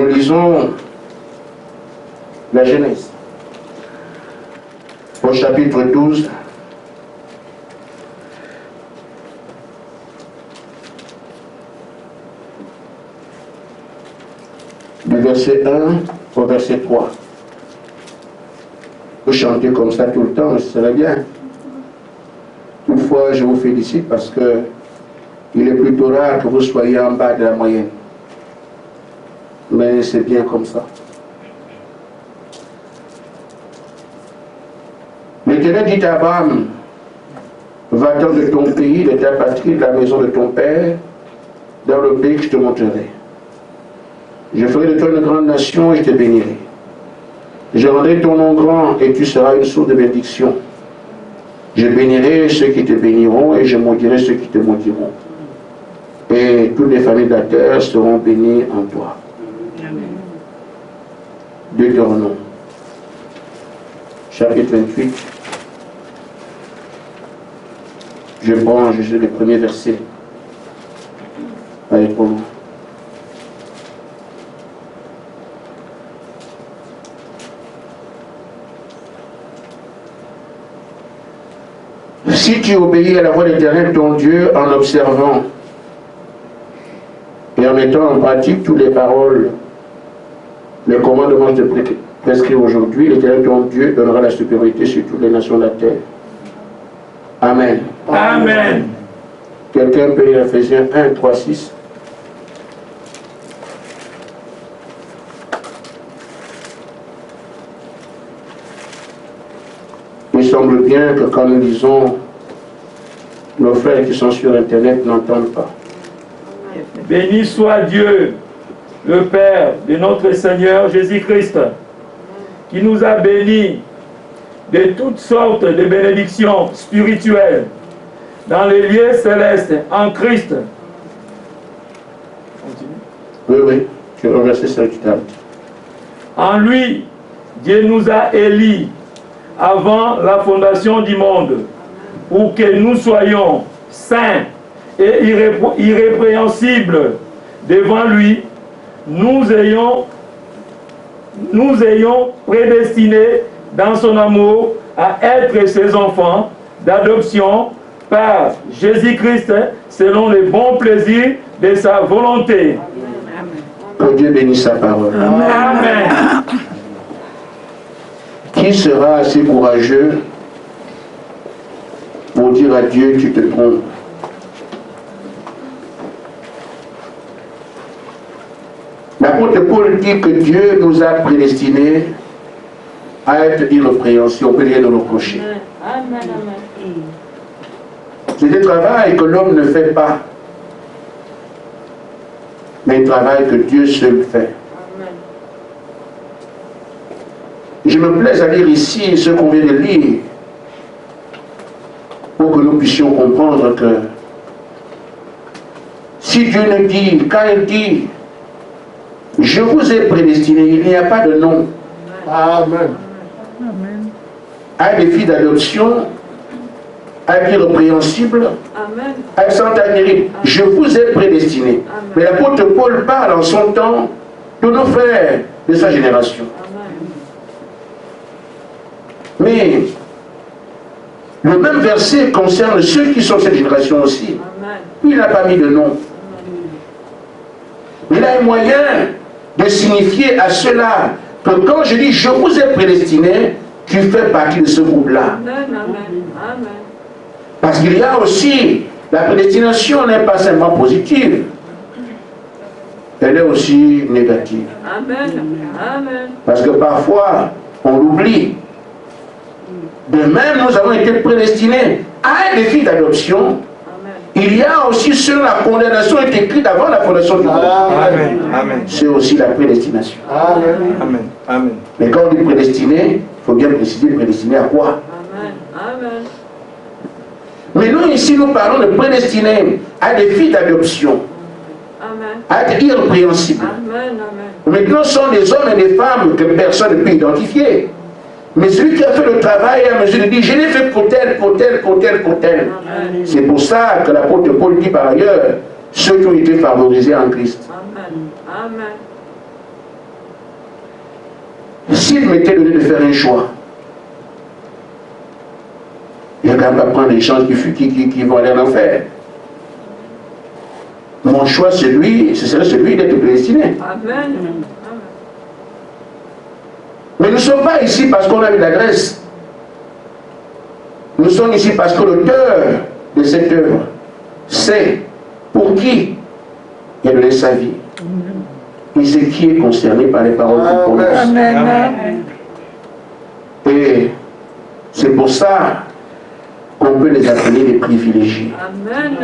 Nous lisons la Genèse au chapitre 12. Du verset 1 au verset 3. Vous chantez comme ça tout le temps, ce serait bien. Toutefois, je vous félicite parce que il est plutôt rare que vous soyez en bas de la moyenne. Mais c'est bien comme ça. L'Éternel dit à Abraham, va-t'en de ton pays, de ta patrie, de la maison de ton père, dans le pays que je te montrerai. Je ferai de toi une grande nation et je te bénirai. Je rendrai ton nom grand et tu seras une source de bénédiction. Je bénirai ceux qui te béniront et je maudirai ceux qui te maudiront. Et toutes les familles de la terre seront bénies en toi. Deutéronome, chapitre 28. Je prends juste le premier verset. Allez pour vous. Si tu obéis à la voix de l'Éternel ton Dieu en observant et en mettant en pratique toutes les paroles, les commandements que je te prescris aujourd'hui, l'Éternel ton Dieu donnera la supériorité sur toutes les nations de la terre. Amen. Amen. Quelqu'un peut lire Ephésiens 1, 3, 6. Il semble bien que quand nous lisons, nos frères qui sont sur Internet n'entendent pas. Béni soit Dieu, le Père de notre Seigneur Jésus-Christ, qui nous a bénis de toutes sortes de bénédictions spirituelles dans les lieux célestes en Christ. Oui, oui, tu as reversé ça tout à l'heure. En lui, Dieu nous a élis avant la fondation du monde, pour que nous soyons saints et irrépréhensibles devant lui, nous ayons prédestinés dans son amour à être ses enfants d'adoption par Jésus-Christ selon les bons plaisirs de sa volonté. Que Dieu bénisse sa parole. Amen. Qui sera assez courageux pour dire à Dieu, tu te trompes? L'apôtre Paul dit que Dieu nous a prédestinés à être irrépréhensibles, on ne peut rien nous reprocher. C'est un travail que l'homme ne fait pas, mais un travail que Dieu seul fait. Je me plais à lire ici ce qu'on vient de lire pour que nous puissions comprendre que si Dieu ne dit, quand il dit je vous ai prédestiné, il n'y a pas de nom. Amen. À des filles d'adoption, à être irrépréhensible, à être sans mérite. Je vous ai prédestiné. Mais l'apôtre Paul parle en son temps de nos frères de sa génération. Mais le même verset concerne ceux qui sont de cette génération aussi. Il n'a pas mis de nom. Il a un moyen de signifier à ceux-là que quand je dis je vous ai prédestiné, tu fais partie de ce groupe-là. Parce qu'il y a aussi, la prédestination n'est pas seulement positive, elle est aussi négative. Parce que parfois, on l'oublie. De même, nous avons été prédestinés à être des filles d'adoption. Il y a aussi ceux la condamnation est écrite avant la fondation du monde. C'est aussi la prédestination. Amen. Amen. Mais quand on dit prédestiné, il faut bien préciser prédestiné à quoi? Mais nous ici, nous parlons de prédestiné à des filles d'adoption. À être irrépréhensibles. Maintenant, ce sont des hommes et des femmes que personne ne peut identifier. Mais celui qui a fait le travail à mesure de dire, je l'ai fait pour tel, pour tel, pour tel, pour tel. C'est pour ça que l'apôtre Paul dit par ailleurs, ceux qui ont été favorisés en Christ. s'il m'était donné de faire un choix, je ne vais quand même pas prendre des gens qui vont aller en enfer. Mon choix, ce serait celui d'être prédestiné. Amen. Mais nous ne sommes pas ici parce qu'on a eu la grâce. Nous sommes ici parce que l'auteur de cette œuvre sait pour qui il a donné sa vie. Et c'est qui est concerné par les paroles du prophète. Amen. Et c'est pour ça qu'on peut les appeler les privilégiés. Amen.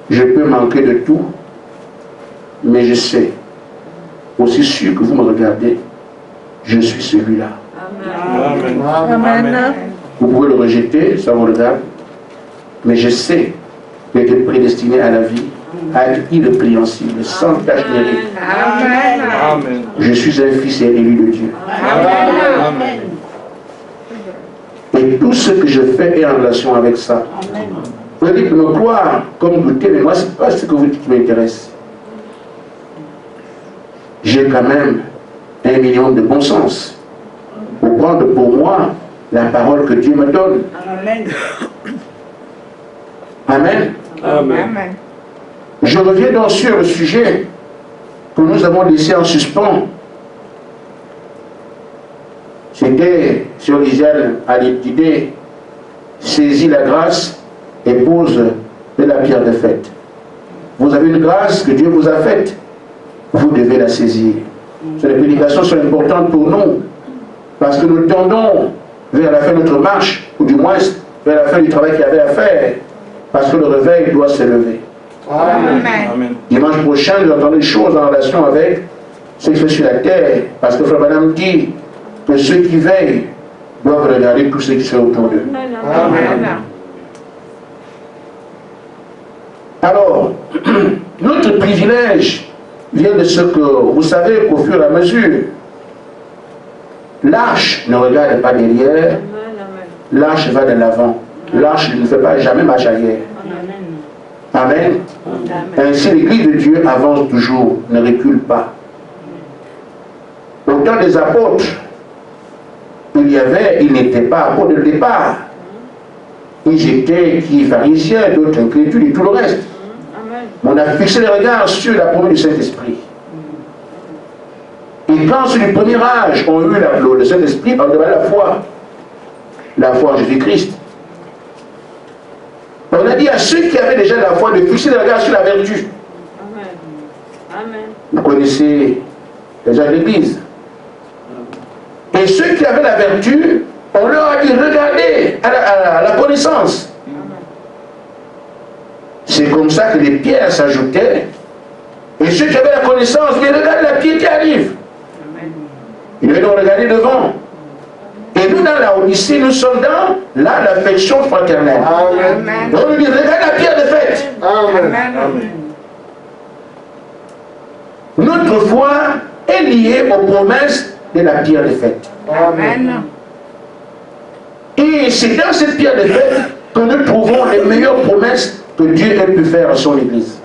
Je peux manquer de tout, mais je sais, aussi sûr que vous me regardez, je suis celui-là. Amen. Vous pouvez le rejeter, ça vous regarde, mais je sais que j'ai été prédestiné à la vie, à être irrépréhensible, sans tache de mérite. Amen. Je suis un fils et élu de Dieu. Amen. Et tout ce que je fais est en relation avec ça. Vous dites me croire comme douter, mais moi, ce n'est pas ce que vous dites qui m'intéresse. J'ai quand même 1 million de bon sens pour prendre pour moi la parole que Dieu me donne. Amen. Amen. Je reviens donc sur le sujet que nous avons laissé en suspens. C'était sur Lisiane à l'idée, saisis la grâce et pose de la pierre de fête. Vous avez une grâce que Dieu vous a faite. Vous devez la saisir. Ces prédications sont importantes pour nous parce que nous tendons vers la fin de notre marche, ou du moins vers la fin du travail qu'il y avait à faire, parce que le réveil doit se lever. Amen. Dimanche prochain, nous entendons des choses en relation avec ce qui se fait sur la terre, parce que Frère Madame dit que ceux qui veillent doivent regarder tout ce qui se fait autour d'eux. Amen. Alors, notre privilège vient de ce que vous savez qu'au fur et à mesure, l'arche ne regarde pas derrière, l'arche va de l'avant. L'arche ne fait pas jamais marche arrière. Amen. Ainsi, l'Église de Dieu avance toujours, ne recule pas. Au temps des apôtres, ils n'étaient pas apôtres de départ. Ils étaient pharisiens, d'autres incrédules et tout le reste. On a fixé les regards sur la promesse du Saint-Esprit. Et quand ceux du premier âge ont eu le Saint-Esprit, on demande la foi en Jésus-Christ. On a dit à ceux qui avaient déjà la foi de fixer les regards sur la vertu. Vous connaissez déjà l'Église. Et ceux qui avaient la vertu, on leur a dit regardez à la connaissance. C'est comme ça que les pierres s'ajoutaient. Et ceux qui avaient la connaissance, mais regardez la pierre qui arrive. Ils devaient donc regarder devant. Et nous, dans la Odyssée, nous sommes dans l'affection fraternelle. Amen. Donc, on nous dit regarde la pierre de fête. Amen. Notre foi est liée aux promesses de la pierre de fête. Amen. Et c'est dans cette pierre de fête que nous trouvons les meilleures promesses que Dieu ait pu faire à son Église.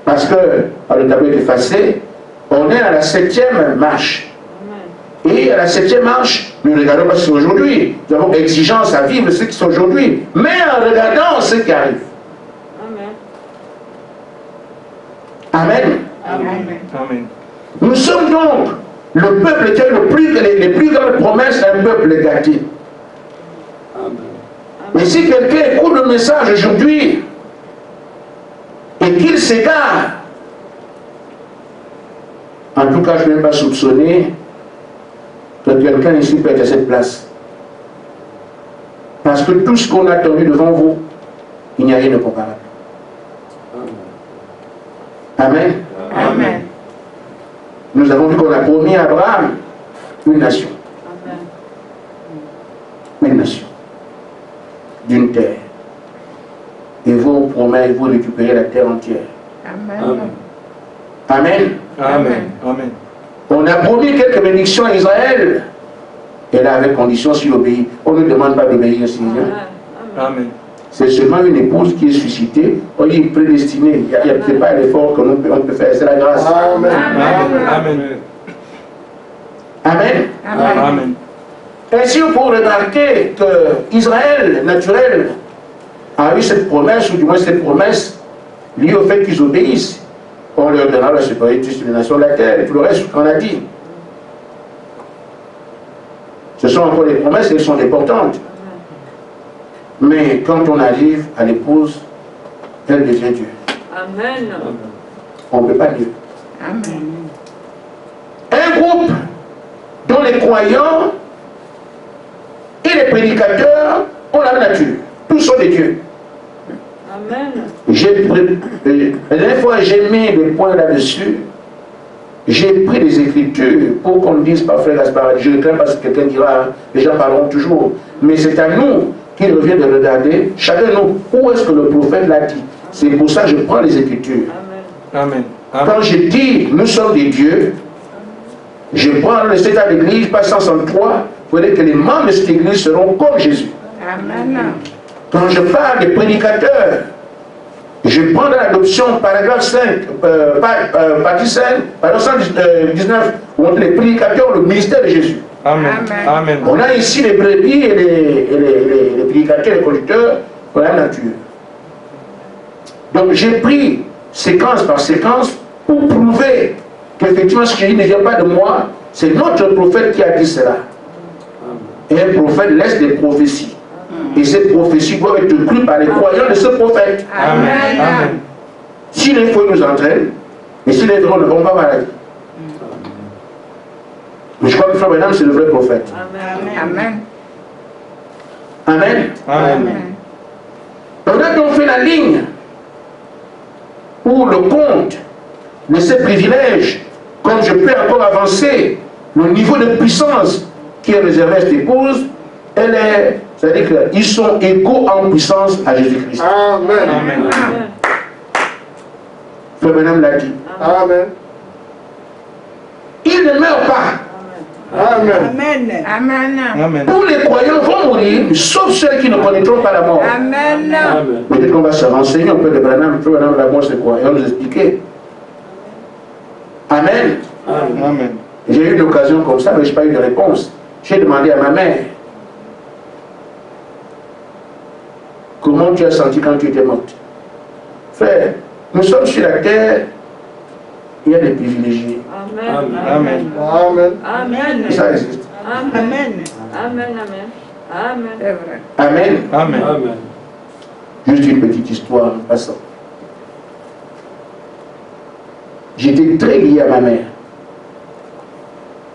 Parce que, à le tableau effacé, on est à la 7e marche. Et à la 7e marche, nous ne regardons pas ce qui est aujourd'hui. Nous avons exigence à vivre ce qui est aujourd'hui. Mais en regardant ce qui arrive. Amen. Amen. Nous sommes donc le peuple qui a les plus grandes promesses d'un peuple gâté. Mais si quelqu'un écoute le message aujourd'hui et qu'il s'égare, en tout cas je ne vais même pas soupçonner que quelqu'un ici peut être à cette place. Parce que tout ce qu'on a attendu devant vous, il n'y a rien de comparable. Amen. Amen. Nous avons vu qu'on a promis à Abraham une nation. Une nation. D'une terre. Et vous promettez, vous récupérez la terre entière. Amen. Amen. Amen. Amen. On a promis quelques bénédictions à Israël. Et là, avec condition s'il obéit. On ne demande pas d'obéir, Seigneur. Amen. C'est seulement une épouse qui est suscitée. Oh, il est prédestiné. Il n'y a peut-être pas l'effort que on peut faire. C'est la grâce. Amen. Amen. Amen. Amen. Amen. Ainsi, on peut remarquer que Israël, naturel, a eu cette promesse, ou du moins cette promesse liée au fait qu'ils obéissent. On leur donnera la supériorité sur les nations de la terre et tout le reste qu'on a dit. Ce sont encore des promesses et elles sont importantes. Mais quand on arrive à l'épouse, elle devient Dieu. Amen. On ne peut pas mieux. Amen. Un groupe dont les croyants et les prédicateurs ont la même nature. Tous sont des dieux. Amen. La dernière fois, j'ai mis des points là-dessus. J'ai pris des écritures pour qu'on ne dise pas, frère Gaspard, je ne crains pas ce que quelqu'un dira, les gens parleront toujours. Mais c'est à nous qu'il revient de regarder, chacun de nous, où est-ce que le prophète l'a dit. C'est pour ça que je prends les écritures. Amen. Quand je dis, nous sommes des dieux, je prends le statut d'église, page 163, pour dire que les membres de cette église seront comme Jésus. Amen. Quand je parle des prédicateurs, je prends dans l'adoption, paragraphe 5, partie 5, paragraphe 119, où on dit les prédicateurs, le ministère de Jésus. Amen. Amen. On a ici les brebis et les prédicateurs, les conducteurs, pour la nature. Donc j'ai pris séquence par séquence pour prouver qu'effectivement ce qui ne vient pas de moi, c'est notre prophète qui a dit cela. Et un prophète laisse des prophéties. Et ces prophéties doivent être crues par les croyants de ce prophète. Amen. Amen. Si les faux nous entraînent, et si les drôles ne vont pas pareil. Mais je crois que Frère Branham, c'est le vrai prophète. Amen. Amen. Amen. Pendant qu'on fait la ligne où le compte de ces privilèges, comme je peux encore avancer, le niveau de puissance qui est réservé à cette épouse, elle est, c'est-à-dire qu'ils sont égaux en puissance à Jésus-Christ. Amen. Amen. Frère Branham l'a dit. Amen. Il ne meurt pas. Amen. Amen. Amen. Tous les croyants vont mourir, sauf ceux qui ne connaîtront pas la mort. Amen. Peut-être qu'on va se renseigner auprès de Branham. Frère Branham, la mort c'est quoi? Et on nous expliquer. Amen. Amen. J'ai eu une occasion comme ça, mais je n'ai pas eu de réponse. J'ai demandé à ma mère, comment tu as senti quand tu étais morte? Frère, nous sommes sur la terre, il y a des privilégiés. Amen. Amen. Amen. Amen. Ça existe. Amen. Amen. Amen. C'est vrai. Amen. Amen. Juste une petite histoire en passant. J'étais très lié à ma mère.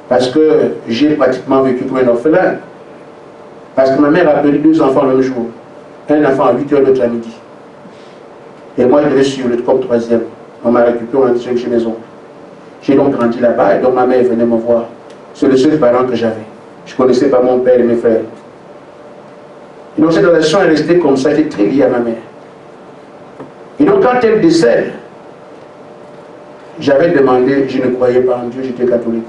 Parce que j'ai pratiquement vécu comme un orphelin. Parce que ma mère a perdu 2 enfants le même jour. Un enfant à 8h, l'autre à midi. Et moi, je devais suivre le comme 3e. On m'a récupéré, on a été chez mes oncles. J'ai donc grandi là-bas et donc ma mère venait me voir. C'est le seul parent que j'avais. Je ne connaissais pas mon père et mes frères. Et donc cette relation est restée comme ça, j'étais très lié à ma mère. Et donc quand elle décède, j'avais demandé, je ne croyais pas en Dieu, j'étais catholique.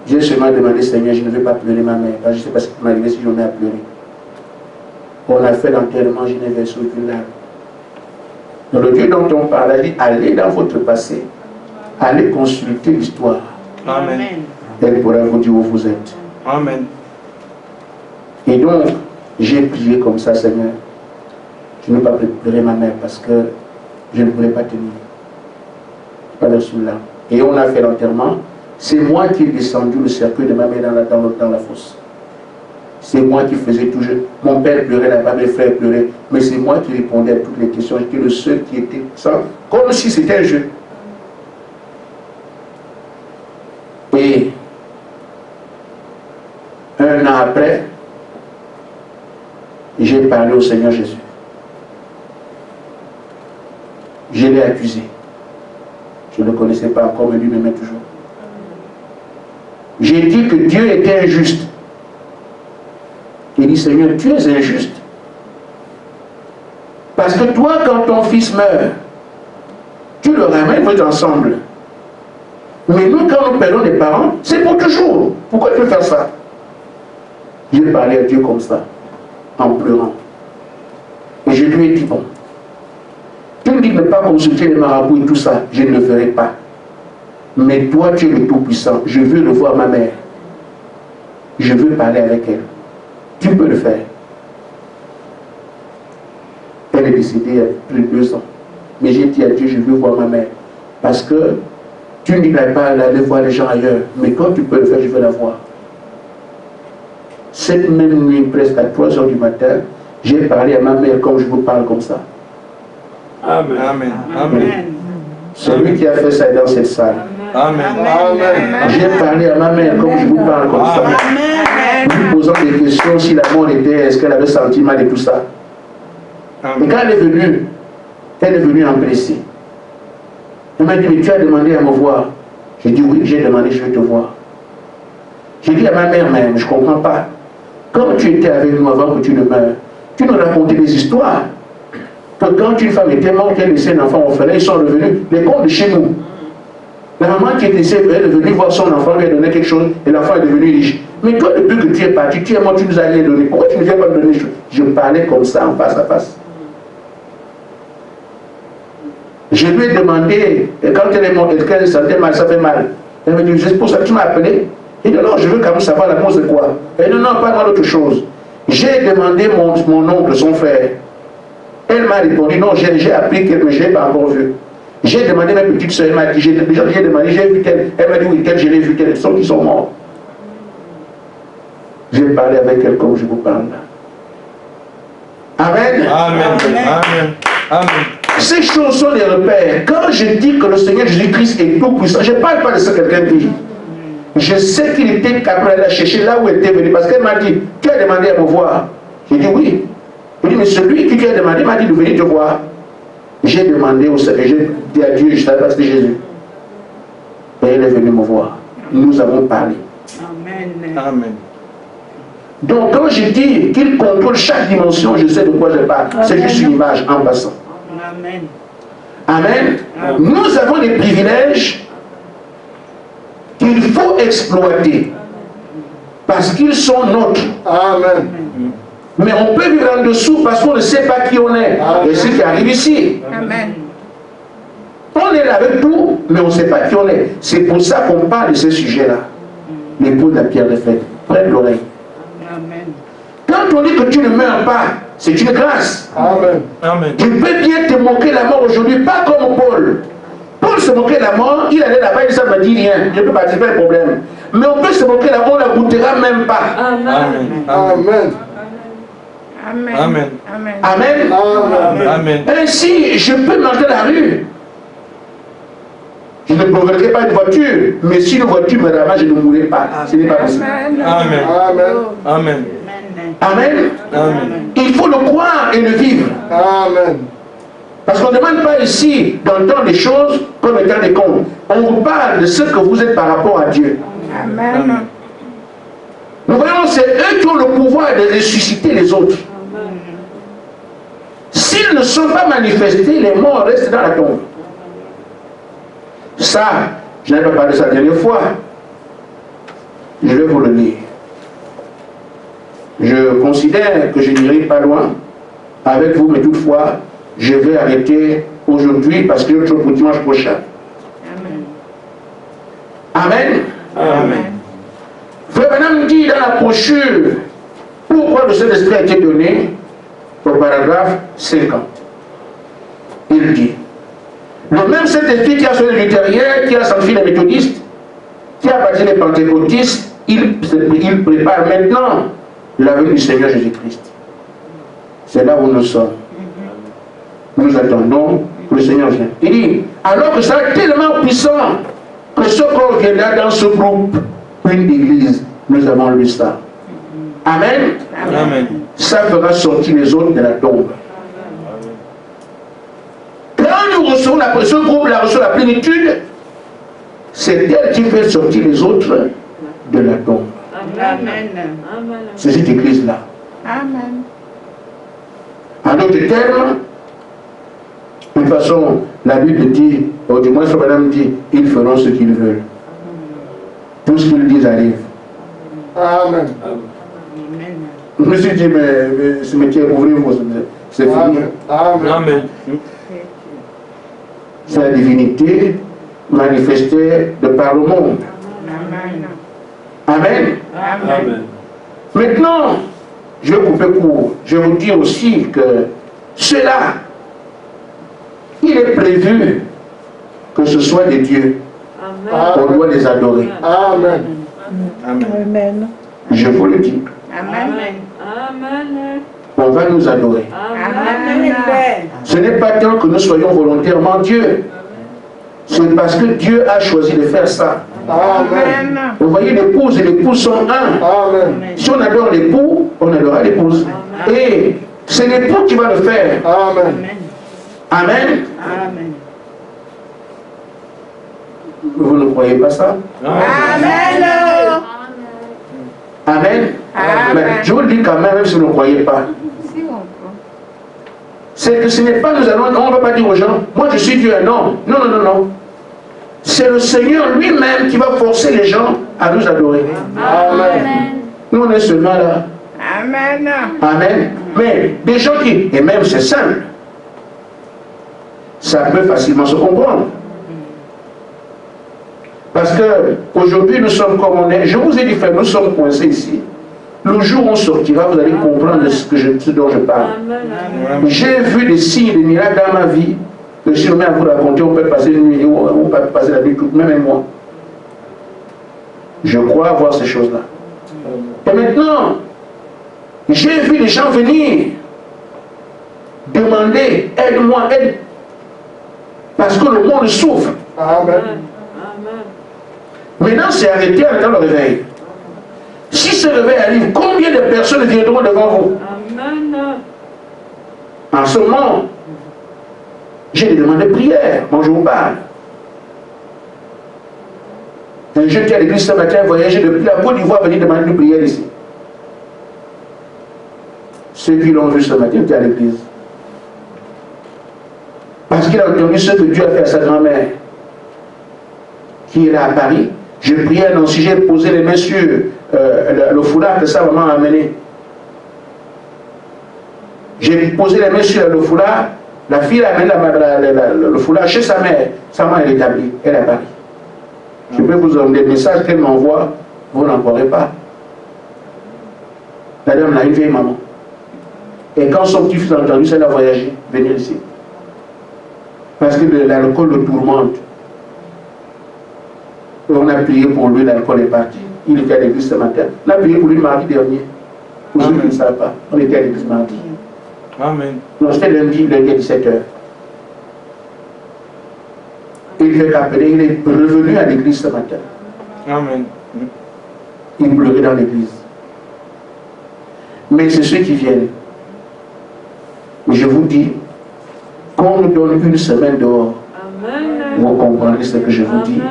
J'ai seulement demandé, Seigneur, je ne vais pas pleurer ma mère, parce que je ne sais pas ce qui m'arrivait si j'en ai à pleurer. On a fait l'enterrement, je n'ai versé aucune larme. Donc le Dieu dont on parle, a dit, allez dans votre passé, allez consulter l'histoire. Amen. Elle pourra vous dire où vous êtes. Amen. Et donc, j'ai prié comme ça, Seigneur. Je ne vais pas pleurer ma mère parce que je ne pourrais pas tenir. Pas de là. Et on a fait l'enterrement. C'est moi qui ai descendu le cercueil de ma mère dans la fosse. C'est moi qui faisais tout. Mon père pleurait là-bas, mes frères pleuraient. Mais c'est moi qui répondais à toutes les questions. J'étais le seul qui était sans, comme si c'était un jeu. Et 1 an après, j'ai parlé au Seigneur Jésus. Je l'ai accusé. Je ne le connaissais pas encore, mais lui m'aimait toujours. J'ai dit que Dieu était injuste. Il dit, Seigneur, tu es injuste. Parce que toi, quand ton fils meurt, tu le ramènes, vous êtes ensemble. Mais nous, quand nous perdons des parents, c'est pour toujours. Pourquoi tu veux faire ça? J'ai parlé à Dieu comme ça, en pleurant. Et je lui ai dit, bon, tu me dis de ne pas consulter les marabouts et tout ça, je ne le ferai pas. Mais toi, tu es le Tout-Puissant, je veux revoir ma mère. Je veux parler avec elle. Tu peux le faire. Elle est décédée il y a plus de 2 ans. Mais j'ai dit à Dieu, je veux voir ma mère. Parce que tu ne dirais pas aller voir les gens ailleurs. Mais toi, tu peux le faire, je veux la voir. Cette même nuit, presque à 3 h du matin, j'ai parlé à ma mère comme je vous parle comme ça. Amen. Amen. Amen. C'est lui qui a fait ça dans cette salle. Amen. Amen. J'ai parlé à ma mère comme je vous parle comme ça. Lui posant des questions si la mort était, est-ce qu'elle avait senti mal et tout ça. Et quand elle est venue en blessé. Elle m'a dit, mais tu as demandé à me voir. J'ai dit, oui, j'ai demandé, je vais te voir. J'ai dit à ma mère même, je ne comprends pas. Quand tu étais avec nous avant que tu ne meures, tu nous racontais des histoires. Que quand une femme était morte, elle laissait un enfant orphelin, ils sont revenus. Les contes de chez nous. La maman qui était elle est venue voir son enfant, lui a donné quelque chose, et l'enfant est devenu riche. Mais toi, depuis que tu es parti, tu es mort, tu nous as rien donné. Pourquoi tu ne viens pas me donner des choses? Je parlais comme ça, en face à face. Je lui ai demandé, et quand elle est morte, qu'elle se sentait mal, ça fait mal. Elle m'a dit, c'est pour ça que tu m'as appelé. Il dit, non, je veux quand même savoir la cause de quoi. Elle dit, non, pas dans l'autre chose. J'ai demandé mon oncle, son frère. Elle m'a répondu, non, j'ai appris que je n'ai pas encore vu. J'ai demandé ma petite soeur, elle m'a dit, j'ai demandé, j'ai vu qu'elle. Elle m'a dit, oui, je l'ai vu, qu'elle sont qui sont morts. J'ai parlé avec elle comme je vous parle là. Amen. Amen. Amen. Amen. Ces choses sont des repères. Quand je dis que le Seigneur Jésus-Christ est tout puissant, je ne parle pas de ce que quelqu'un dit. Je sais qu'il était capable d'aller chercher là où elle était venue. Parce qu'elle m'a dit, tu as demandé à me voir. J'ai dit oui. Il dit, mais celui qui t'a demandé m'a dit de venir te voir. J'ai demandé au Seigneur, j'ai dit à Dieu, je savais pas c'était Jésus. Et elle est venue me voir. Nous avons parlé. Amen. Amen. Donc quand je dis qu'il contrôle chaque dimension, je sais de quoi je parle. C'est juste une image en passant. Amen. Amen. Nous avons des privilèges qu'il faut exploiter parce qu'ils sont nôtres. Amen. Mais on peut vivre en dessous parce qu'on ne sait pas qui on est. Et ce qui arrive ici. Amen. On est là avec tout, mais on ne sait pas qui on est. C'est pour ça qu'on parle de ce sujet-là. L'époux de la pierre de fête. Prête l'oreille. Amen. Quand on dit que tu ne meurs pas, c'est une grâce. Amen. Amen. Tu peux bien te moquer la mort aujourd'hui, pas comme Paul. Paul se moquait la mort, il allait là-bas, il dit ça ne me dit rien, je peux participer à un problème. Mais on peut se moquer la mort, on ne la goûtera même pas. Amen. Amen. Amen. Amen. Amen. Amen. Amen. Amen. Ainsi, je peux marcher dans la rue. Je ne provoquerai pas une voiture, mais si une voiture me ramasse, je ne mourrai pas. Ce n'est pas possible. Amen. Amen. Amen. Amen. Amen. Il faut le croire et le vivre. Amen. Parce qu'on ne demande pas ici d'entendre des choses comme étant des comptes. On vous parle de ce que vous êtes par rapport à Dieu. Amen. Nous voyons, c'est eux qui ont le pouvoir de ressusciter les autres. S'ils ne sont pas manifestés, les morts restent dans la tombe. Ça, je n'avais pas parlé de ça la dernière fois. Je vais vous le lire. Je considère que je n'irai pas loin avec vous, mais toutefois, je vais arrêter aujourd'hui parce qu'il y a autre chose pour dimanche prochain. Amen. Amen. Frère Branham dit dans la brochure pourquoi le Saint-Esprit a été donné au paragraphe 50. Il dit le même Saint-Esprit qui a sauvé les luthériens, qui a sanctifié les méthodistes, qui a baptisé les pentecôtistes, il prépare maintenant la venue du Seigneur Jésus-Christ. C'est là où nous sommes. Nous attendons que le Seigneur vienne. Il dit, alors que ça est tellement puissant que ce corps viendra dans ce groupe, une église, nous avons lu ça. Amen. Amen. Ça fera sortir les autres de la tombe. Quand nous recevons ce groupe-là reçoit la plénitude, c'est elle qui fait sortir les autres de la tombe. Amen. C'est cette église-là. Amen. En d'autres termes, de toute façon, la Bible dit, ou du moins ce madame dit, ils feront ce qu'ils veulent. Tout ce qu'ils disent arrive. Amen. Je me suis dit, mais ce métier, ouvrez-vous, C'est fini. Amen. Amen. C'est la divinité manifestée de par le monde. Amen. Amen. Maintenant, je vais couper court. Je vais vous dire aussi que cela, il est prévu que ce soit des dieux. On doit les adorer. Amen. Amen. Je vous le dis. Amen. Amen. On va nous adorer. Amen. Ce n'est pas tant que nous soyons volontairement Dieu. C'est parce que Dieu a choisi de faire ça. Amen. Vous voyez, l'épouse et l'épouse sont un. Amen. Si on adore l'époux, on adorera l'épouse. Et c'est l'époux qui va le faire. Amen. Amen. Amen. Vous ne croyez pas ça? Amen. Amen. Amen. Mais je vous le dis quand même si vous ne croyez pas. Si on peut. C'est que ce n'est pas nous allons, on ne va pas dire aux gens, moi je suis Dieu. Non, non, non, non, non. C'est le Seigneur lui-même qui va forcer les gens à nous adorer. Amen. Nous on est seulement là. Amen. Amen. Mais des gens qui, et même c'est simple, ça peut facilement se comprendre. Parce que aujourd'hui nous sommes comme on est. Je vous ai dit, frère, nous sommes coincés ici. Le jour où on sortira, vous allez comprendre ce dont je parle. J'ai vu des signes, des miracles dans ma vie, que si on met à vous raconter, on peut passer une nuit, on peut passer la nuit toute, même moi. Je crois voir ces choses-là. Et maintenant, j'ai vu des gens venir demander, aide-moi, aide. Parce que le monde souffre. Amen. Maintenant, c'est arrêté avec le réveil. Si ce réveil arrive, combien de personnes viendront devant vous? En ce moment, j'ai demandé prière. Moi, je vous parle. Un jeune qui est à l'église ce matin voyageait depuis la Côte d'Ivoire venir demander une prière ici. Ceux qui l'ont vu ce matin étaient à l'église. Parce qu'il a entendu ce que Dieu a fait à sa grand-mère, qui est là à Paris. Je priais à Nancy, j'ai posé les mains sur le foulard que sa maman a amené. J'ai posé les mains sur le foulard. La fille a amené le foulard chez sa mère. Sa mère est établie, elle est à Paris. Je peux vous donner des messages qu'elle m'envoie, vous n'en croirez pas. La dame a une vieille maman. Et quand son petit-fils a entendu ça, elle a voyagé, venir ici. Parce que l'alcool le tourmente. Et on a prié pour lui, l'alcool est parti. Il était à l'église ce matin. On a prié pour lui mardi dernier. Pour ceux qui ne savent pas, on était à l'église mardi. Amen. Non, c'était lundi à 17h. Il fait qu'appeler, il est revenu à l'église ce matin. Amen. Il pleurait dans l'église. Mais c'est ceux qui viennent. Je vous dis, qu'on nous donne une semaine dehors, vous comprendrez ce que je vous dis.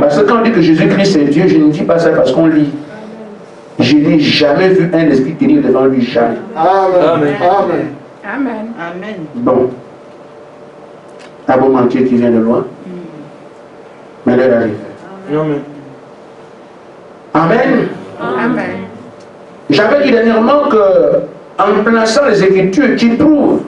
Parce que quand on dit que Jésus-Christ est Dieu, je ne dis pas ça parce qu'on lit. Je n'ai jamais vu un esprit tenir devant lui, jamais. Amen. Amen. Amen. Amen. Bon. Un beau mentir qui vient de loin. Mais l'heure arrive. Amen. Amen. Amen. J'avais dit dernièrement que, en plaçant les Écritures qui prouvent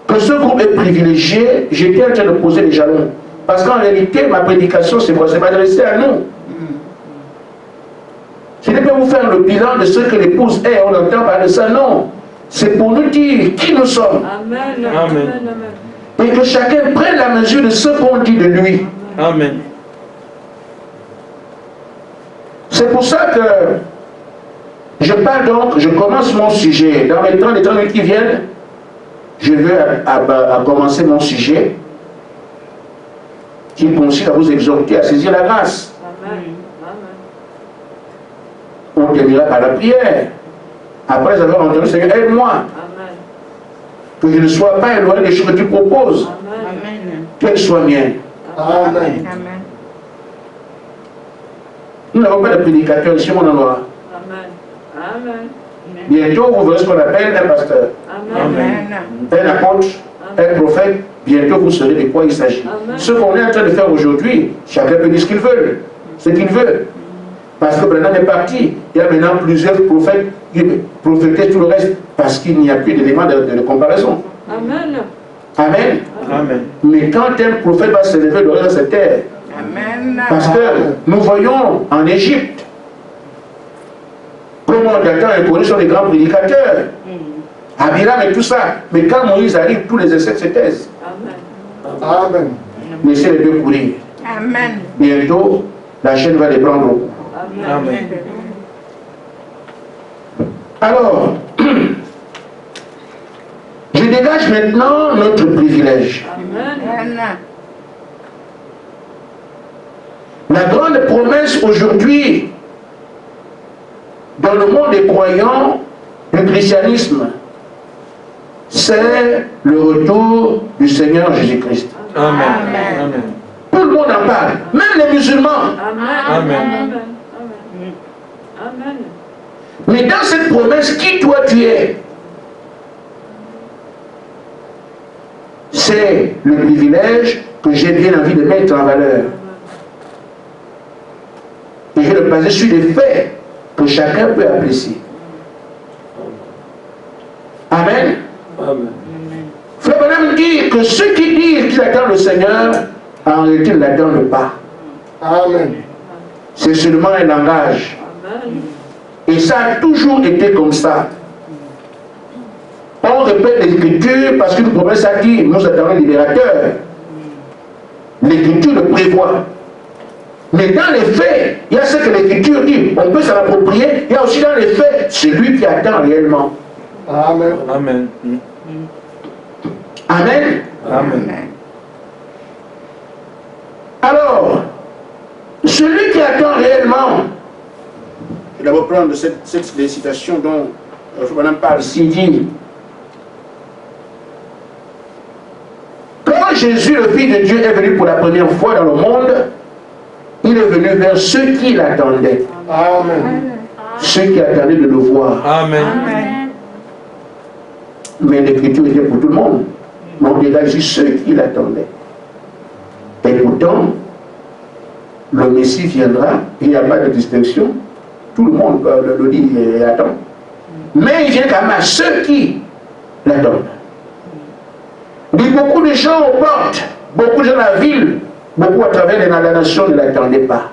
que ce groupe est privilégié, j'étais en train de poser les jalons. Parce qu'en réalité, ma prédication, c'est quoi? C'est m'adresser à nous. Je ne peux pas vous faire le bilan de ce que l'épouse est, on entend parler de ça, non. C'est pour nous dire qui nous sommes. Amen. Amen. Et que chacun prenne la mesure de ce qu'on dit de lui. Amen. C'est pour ça que je parle donc, je commence mon sujet. Dans les 30 minutes qui viennent, je vais à commencer mon sujet qui consiste à vous exhorter à saisir la grâce. Amen. On terminera par la prière. Après avoir entendu, Seigneur, aide-moi. Amen. Que je ne sois pas éloigné des choses que tu proposes. Amen. Qu'elles soient miennes. Amen. Amen. Nous n'avons pas de prédicateur ici, on en aura. Amen. Amen. Bientôt, vous verrez ce qu'on appelle un pasteur, Amen. un apôtre, un prophète. Bientôt, vous saurez de quoi il s'agit. Amen. Ce qu'on est en train de faire aujourd'hui, chacun peut dire ce qu'il veut. Ce qu'il veut. Parce que Branham est parti. Il y a maintenant plusieurs prophètes qui prophétisent tout le reste. Parce qu'il n'y a plus d'éléments de comparaison. Amen. Amen. Amen. Mais quand un prophète va se lever de reste de cette terre, Amen. parce que nous voyons en Égypte, comment Dathan et Corée sont des grands prédicateurs. Abiram et tout ça. Mais quand Moïse arrive, tous les essais se taisent. Amen. Amen. Laissez les deux courir. Amen. Bientôt, la chaîne va les prendre au cou. Amen. Alors, je dégage maintenant notre privilège. Amen. Amen. La grande promesse aujourd'hui dans le monde des croyants du christianisme, c'est le retour du Seigneur Jésus-Christ. Amen. Amen. Amen. Tout le monde en parle, même les musulmans. Amen. Amen. Amen. Amen. Mais dans cette promesse, qui toi tu es? C'est le privilège que j'ai bien envie de mettre en valeur. Et je vais le baser sur des faits que chacun peut apprécier. Amen. Amen. Frère Branham dit que ceux qui disent qu'ils attendent le Seigneur, en réalité ne l'attendent pas. Amen. C'est seulement un langage. Amen. Et ça a toujours été comme ça. On répète l'Écriture parce qu'une promesse a dit, nous attendons le libérateur. L'Écriture le prévoit. Mais dans les faits, il y a ce que l'Écriture dit, on peut s'en approprier. Il y a aussi dans les faits, celui qui attend réellement. Amen. Amen. Amen. Amen. Alors, celui qui attend réellement, je vais d'abord prendre cette citation dont Madame parle ici, dit, quand Jésus, le Fils de Dieu, est venu pour la première fois dans le monde, il est venu vers ceux qui l'attendaient. Amen. Ceux qui attendaient de le voir. Amen. Mais l'écriture était pour tout le monde. Mais on dégage ici ceux qui l'attendaient. Et pourtant, le Messie viendra, il n'y a pas de distinction. Tout le monde le dit et attend. Mais il vient quand même à ceux qui l'attendent. Il y a beaucoup de gens aux portes, beaucoup de gens dans la ville, beaucoup à travers les nations ne l'attendaient pas.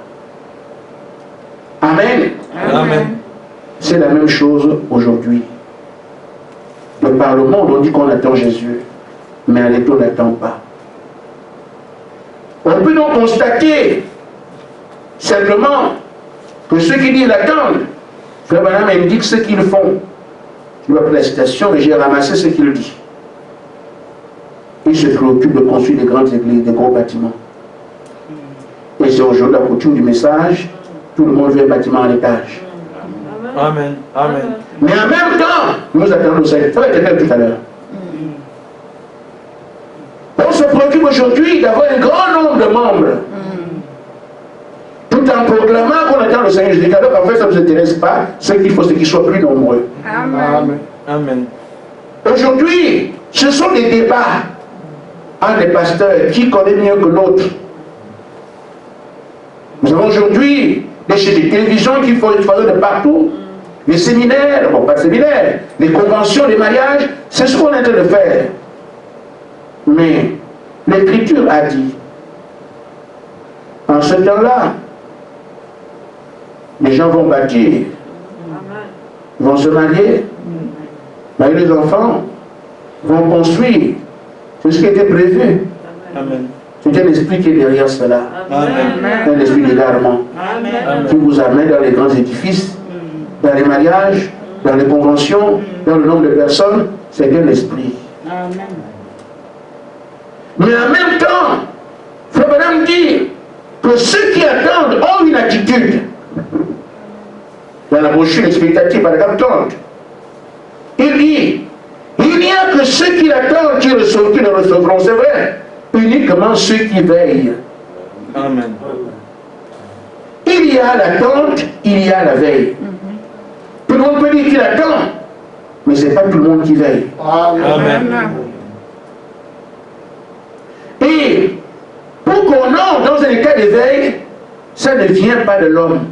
Amen. Amen. C'est la même chose aujourd'hui. Par le monde, on dit qu'on attend Jésus, mais en réalité, on n'attend pas. On peut donc constater simplement que ceux qui disent l'attendent, Frère Branham indique ce qu'ils font. Je vais prendre la citation et j'ai ramassé ce qu'il dit. Il se préoccupe de construire des grandes églises, des gros bâtiments. Et c'est aujourd'hui la coutume du message, tout le monde veut un bâtiment en étage. Amen. Amen. Mais en même temps, nous attendons le Seigneur. Ça va être fait tout à l'heure. On se préoccupe aujourd'hui d'avoir un grand nombre de membres. Tout en proclamant qu'on attend le Seigneur Jésus. Alors qu'en fait, ça ne nous intéresse pas. Ce qu'il faut, c'est qu'ils soient plus nombreux. Amen. Amen. Aujourd'hui, ce sont des débats entre les pasteurs. Qui connaît mieux que l'autre? Nous avons aujourd'hui des chaînes de télévision qui font de partout. Les séminaires, bon pas de séminaires, les conventions, les mariages, c'est ce qu'on est en train de faire. Mais l'Écriture a dit, en ce temps-là, les gens vont bâtir, vont se marier, marier les enfants, vont construire. C'est ce qui était prévu. Amen. C'est un esprit qui est derrière cela. Amen. Un esprit d'égarement Amen. qui vous amène dans les grands édifices, dans les mariages, dans les conventions, dans le nombre de personnes. C'est un esprit. Amen. Mais en même temps, Frère Branham dit que ceux qui attendent ont une attitude. Dans la brochure expectative, par exemple, 30, il dit, il n'y a que ceux qui l'attendent qui le recevront. C'est vrai. Uniquement ceux qui veillent. Amen. Il y a l'attente, il y a la veille. Tout le monde peut dire qu'il attend, mais ce n'est pas tout le monde qui veille. Amen. Et pour qu'on entre dans un état de veille, ça ne vient pas de l'homme.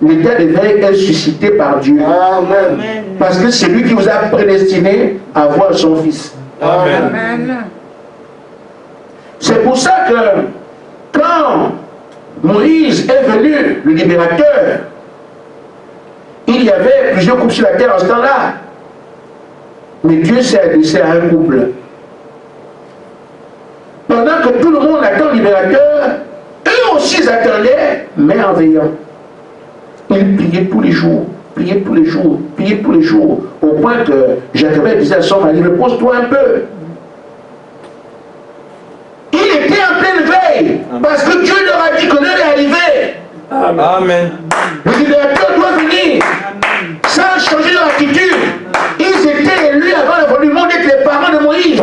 L'état d'éveil est suscité par Dieu. Amen. Parce que c'est lui qui vous a prédestiné à voir son Fils. Amen. Amen. C'est pour ça que quand Moïse est venu, le libérateur, il y avait plusieurs couples sur la terre en ce temps-là. Mais Dieu s'est adressé à un couple. Pendant que tout le monde attend le libérateur, eux aussi attendaient, mais en veillant. Ils priaient tous les jours, priaient tous les jours, priaient tous les jours, au point que Jacob disait à son mari, repose-toi un peu. Il était en pleine veille, parce que Dieu leur a dit que l'heure est arrivée. Amen. Le libérateur doit venir, sans changer leur attitude. Ils étaient élus avant le monde d'être les parents de Moïse.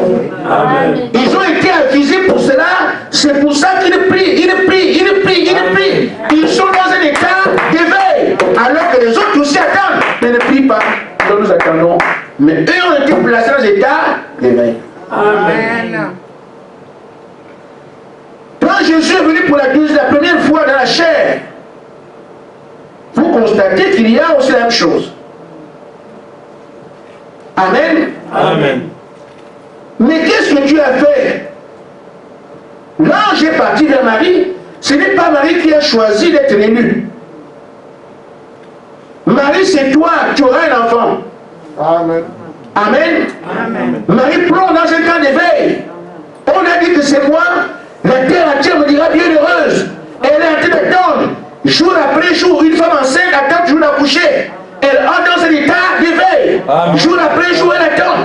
Amen. Ils ont été avisés pour cela. C'est pour ça qu'ils prient, ils prient, ils prient, ils prient. Ils sont dans un état d'éveil. Alors que les autres aussi attendent. Mais ne prient pas. Nous nous attendons. Mais eux ont été placés dans un état d'éveil. Amen. Quand Jésus est venu pour la première fois dans la chair, vous constatez qu'il y a aussi la même chose. Amen. Amen. Mais qu'est-ce que Dieu a fait? L'ange est parti vers Marie. Ce n'est pas Marie qui a choisi d'être élue. Marie, c'est toi, tu auras un enfant. Amen. Amen. Amen. Marie plonge dans un camp d'éveil. On a dit que c'est moi. La terre entière me dira bienheureuse. Elle est en train d'attendre. Jour après jour, une femme enceinte attend toujours d'accoucher. Elle entre dans un état d'éveil. Jour après jour, elle attend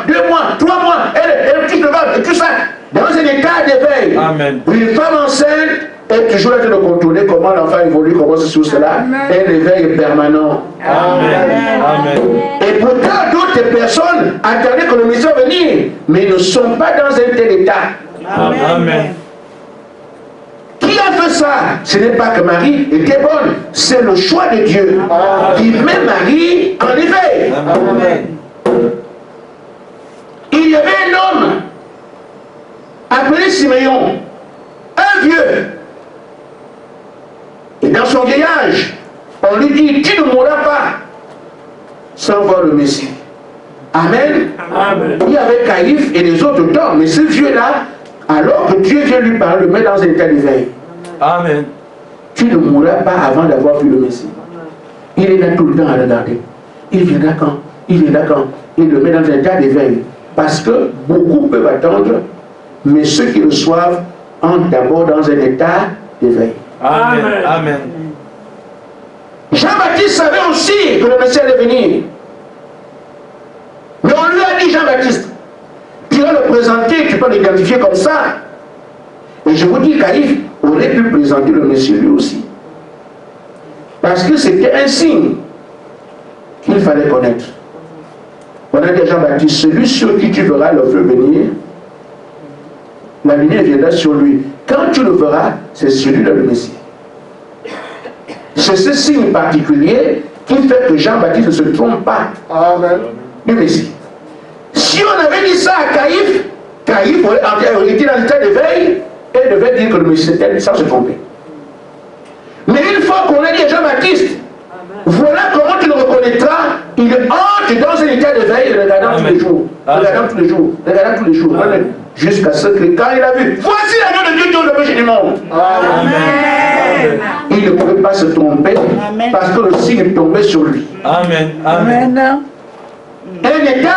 2 mois, 3 mois, elle touche le ventre, et tout ça, dans un état d'éveil. Amen. Une femme enceinte est toujours en train de contourner comment l'enfant évolue, comment c'est sur cela. Un éveil est permanent. Amen. Amen. Et pourtant, d'autres personnes attendaient que le Messie venir, mais ne sont pas dans un tel état. Amen. Qui a fait ça? Ce n'est pas que Marie était bonne, c'est le choix de Dieu qui met Marie en éveil. Amen. Il y avait un homme appelé Siméon, un vieux. Et dans son vieillage, on lui dit, tu ne mourras pas sans voir le Messie. Amen. Amen. Il y avait Caïphe et les autres temps, mais ce vieux-là, alors que Dieu vient lui parler, le met dans un état d'éveil. Amen. Tu ne mourras pas avant d'avoir vu le Messie. Il est là tout le temps à regarder. Il viendra quand? Il viendra quand? Il le met dans un état d'éveil. Parce que beaucoup peuvent attendre, mais ceux qui reçoivent entrent d'abord dans un état d'éveil. Amen. Amen. Jean-Baptiste savait aussi que le Messie allait venir. Mais on lui a dit, Jean-Baptiste, tu vas le présenter, tu peux l'identifier comme ça. Et je vous dis, Caïphe aurait pu présenter le Messie lui aussi. Parce que c'était un signe qu'il fallait connaître. On a dit à Jean-Baptiste, celui sur qui tu verras le feu venir, la lumière viendra sur lui. Quand tu le verras, c'est celui-là le Messie. C'est ce signe particulier qui fait que Jean-Baptiste ne se trompe pas. Amen. Du Messie. Si on avait dit ça à Caïphe, Caïphe aurait été dans l'état d'éveil et devait dire que le Messie était sans se tromper. Mais une fois qu'on a dit à Jean-Baptiste, voilà comment tu le reconnaîtras, il entre dans un état d'éveil, regardant tous les jours, regardant tous les jours, regardant tous les jours, jusqu'à ce que quand il a vu, voici l'agneau de Dieu qui ôte le péché du monde. Amen. Il ne pouvait pas se tromper parce que le signe tombait sur lui. Amen. Amen. Un état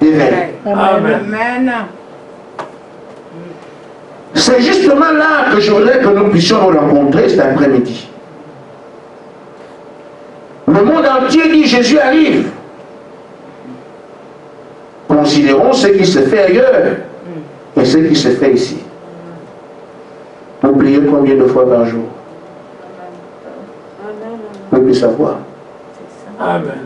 d'éveil. Amen. Amen. C'est justement là que je voudrais que nous puissions nous rencontrer cet après-midi. Le monde entier dit Jésus arrive. Considérons ce qui se fait ailleurs et ce qui se fait ici. Vous priez combien de fois par jour? Vous pouvez savoir. Amen.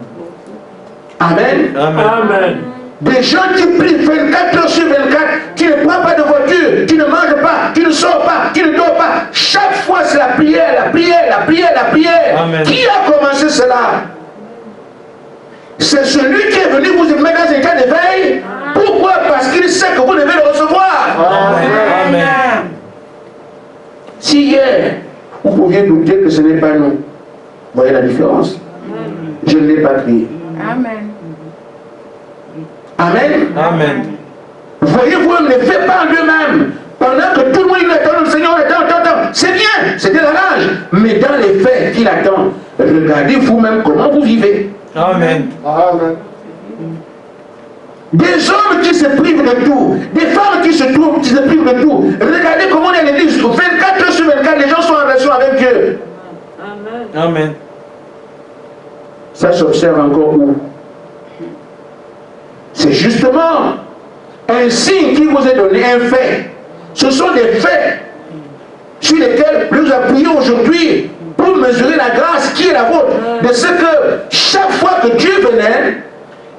Amen. Amen. Des gens qui prient 24 heures sur 24, tu ne prends pas de voiture, tu ne manges pas, tu ne sors pas, tu ne dors pas. Chaque fois c'est la prière, la prière, la prière, la prière. Amen. Qui a commencé cela? C'est celui qui est venu vous mettre dans un état d'éveil. Pourquoi? Parce qu'il sait que vous devez le recevoir. Amen. Si hier, vous pouviez douter que ce n'est pas nous, Voyez la différence? Je ne l'ai pas crié. Amen. Amen. Amen. Voyez-vous, on ne fait pas en eux-mêmes. Pendant que tout le monde il attend, le Seigneur attend. C'est bien, c'est de la rage. Mais dans les faits qu'il attend, regardez vous-même comment vous vivez. Amen. Amen. Des hommes qui se privent de tout, des femmes qui se privent de tout. Regardez comment on est à l'église. 24 heures sur 24, les gens sont en relation avec Dieu. Amen. Amen. Ça s'observe encore où? C'est justement un signe qui vous est donné, un fait. Ce sont des faits sur lesquels nous appuyons aujourd'hui pour mesurer la grâce qui est la vôtre. De ce que chaque fois que Dieu venait,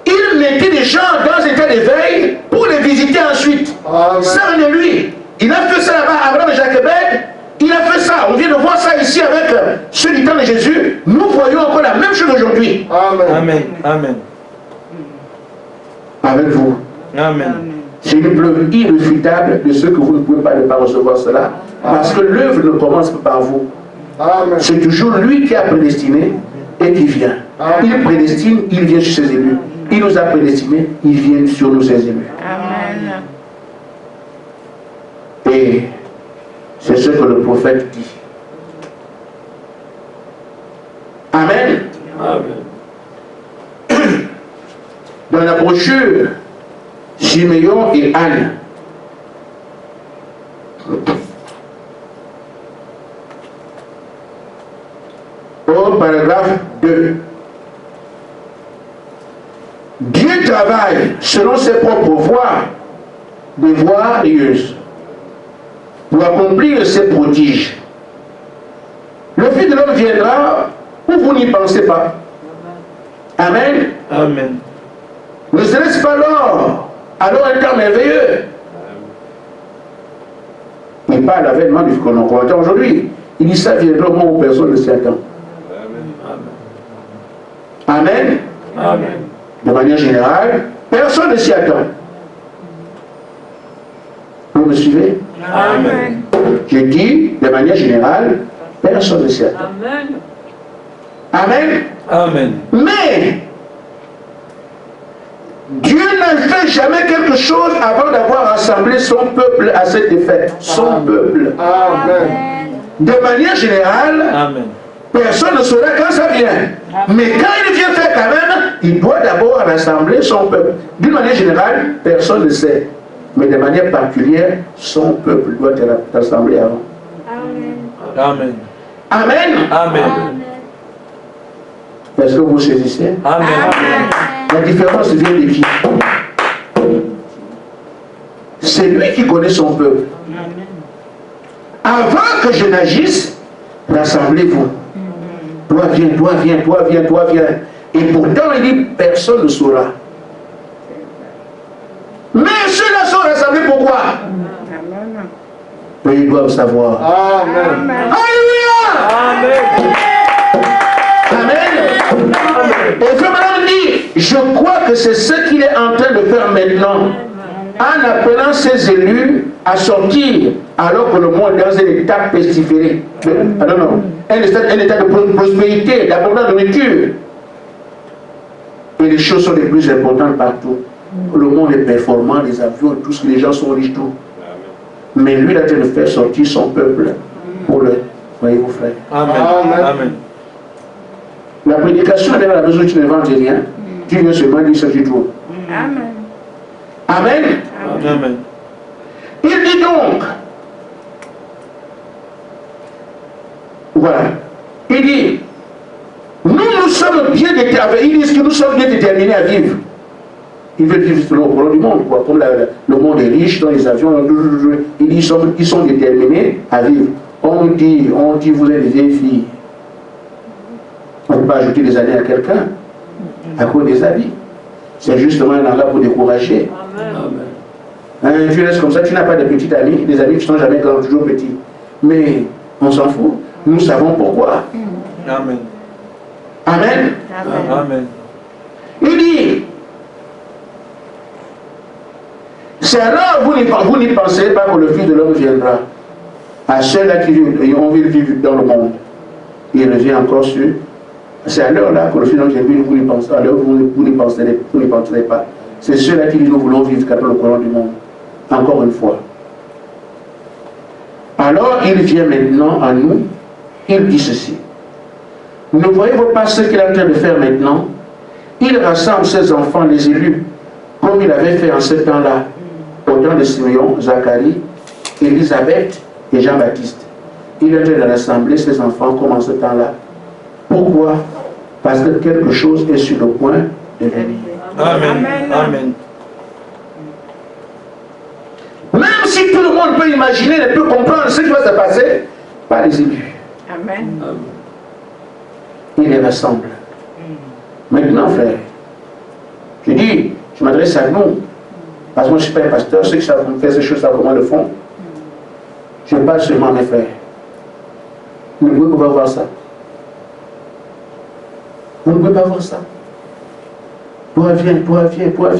il mettait des gens dans un état d'éveil pour les visiter ensuite. Amen. Ça venait de lui. Il a fait ça là-bas, Abraham et Jochebed. Il a fait ça. On vient de voir ça ici avec ceux du temps de Jésus. Nous voyons encore la même chose aujourd'hui. Amen. Amen. Amen. Avec vous. Amen. C'est une preuve irréfutable de ce que vous ne pouvez pas ne pas recevoir cela. Parce que l'œuvre ne commence pas par vous. Amen. C'est toujours lui qui a prédestiné et qui vient. Il prédestine, il vient sur ses élus. Il nous a prédestinés, il vient sur nous, ses élus. Amen. Et c'est ce que le prophète dit. Amen. Amen. Dans la brochure Siméon et Anne, au paragraphe 2, Dieu travaille selon ses propres voies, des voies rieuses, pour accomplir ses prodiges. Le Fils de l'homme viendra où vous n'y pensez pas. Amen. Amen. Ne serait-ce pas alors un temps merveilleux? Il parle l'avènement du qu'on entend aujourd'hui. Il dit ça viendra au moment où personne ne s'y attend. Amen. Amen. De manière générale, personne ne s'y attend. Vous me suivez? Amen. Je dis, de manière générale, personne ne s'y attend. Amen. Amen. Amen. Mais Dieu ne fait jamais quelque chose avant d'avoir rassemblé son peuple à cet effet. Son peuple. Amen. De manière générale, Amen. personne ne saura quand ça vient. Mais quand il vient faire quand même, il doit d'abord rassembler son peuple. D'une manière générale, personne ne sait. Mais de manière particulière, son peuple doit être rassemblé avant. Amen. Amen. Amen. Est-ce que vous saisissez? Amen. La différence vient de qui? C'est lui qui connaît son peuple. Avant que je n'agisse, rassemblez-vous. Toi viens, toi viens, toi viens, toi viens. Et pourtant, il dit, personne ne saura. Mais ceux-là sont rassemblés pourquoi? Mais ils doivent savoir. Amen. Alléluia! Amen. Amen. Et Frère Madame dit, je crois que c'est ce qu'il est en train de faire maintenant, en appelant ses élus à sortir, alors que le monde est dans un état pestiféré. Non, un état de prospérité, d'abondance de nourriture. Et les choses sont les plus importantes partout. Le monde est performant, les avions, tout ce que les gens sont riches, tout. Mais lui, il a en train de faire sortir son peuple pour le. Voyez-vous, frère. Amen. Amen. La prédication est à la maison, tu ne vends rien. Tu viens seulement dire ce que tu trouves. Amen. Amen. Amen. Il dit donc, voilà, il dit, nous sommes bien déterminés, ils disent que nous sommes bien déterminés à vivre. Ils veulent vivre selon le courant du monde, quoi. Comme le monde est riche dans les avions, ils disent qu'ils sont déterminés à vivre. On dit, vous êtes des vieilles filles. On ne peut pas ajouter des années à quelqu'un à cause des avis. C'est justement un endroit pour décourager. Tu restes comme ça, tu n'as pas de petits amis, des amis qui ne sont jamais grands, toujours petits. Mais on s'en fout. Nous savons pourquoi. Amen. Amen. Amen. Il dit, c'est alors vous n'y pensez pas que le Fils de l'homme viendra. À ceux-là qui ont envie de vivre dans le monde. Il revient encore sur C'est à l'heure là que le Seigneur Jésus, vous n'y pensez, à l'heure où vous n'y penserez pas. C'est ceux-là qui disent nous voulons vivre qu'après le courant du monde. Encore une fois. Alors il vient maintenant à nous, il dit ceci. Ne voyez-vous pas ce qu'il est en train de faire maintenant? Il rassemble ses enfants, les élus, comme il avait fait en ce temps-là, au temps de Simeon, Zacharie, Élisabeth et Jean-Baptiste. Il est en train de rassembler ses enfants comme en ce temps-là. Pourquoi? Parce que quelque chose est sur le point de venir. Amen. Amen. Même si tout le monde peut imaginer, ne peut comprendre ce qui va se passer, pas les élus. Amen. Il les rassemble. Maintenant, frère, je dis, je m'adresse à nous, parce que moi je ne suis pas un pasteur, ceux qui savent faire ces choses, savent comment le font. Je parle seulement à mes frères. Vous ne pouvez pas voir ça. Vous ne pouvez pas voir ça. Toi viens.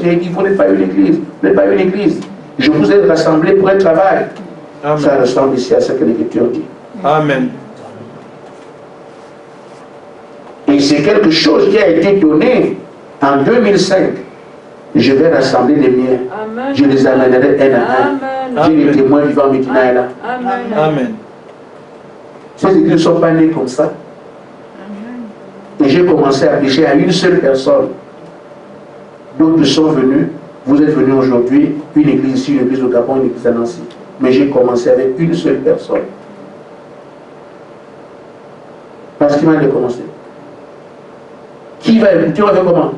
Il dit, vous n'êtes pas une église. Vous n'êtes pas une église. Je vous ai rassemblés pour un travail. Amen. Ça ressemble ici à ce que l'Écriture dit. Amen. Et c'est quelque chose qui a été donné en 2005. Je vais rassembler les miens. Amen. Je les amènerai un à un. Amen. J'ai les témoins vivants Médina est là. Amen. Amen. Ces églises ne sont pas nées comme ça. Et j'ai commencé à prêcher à une seule personne. D'autres sont venus. Vous êtes venus aujourd'hui, une église ici, une église au Gabon, une église à Nancy. Mais j'ai commencé avec une seule personne. Parce qu'il m'a dit commencer. Qui va écouter? On va faire comment?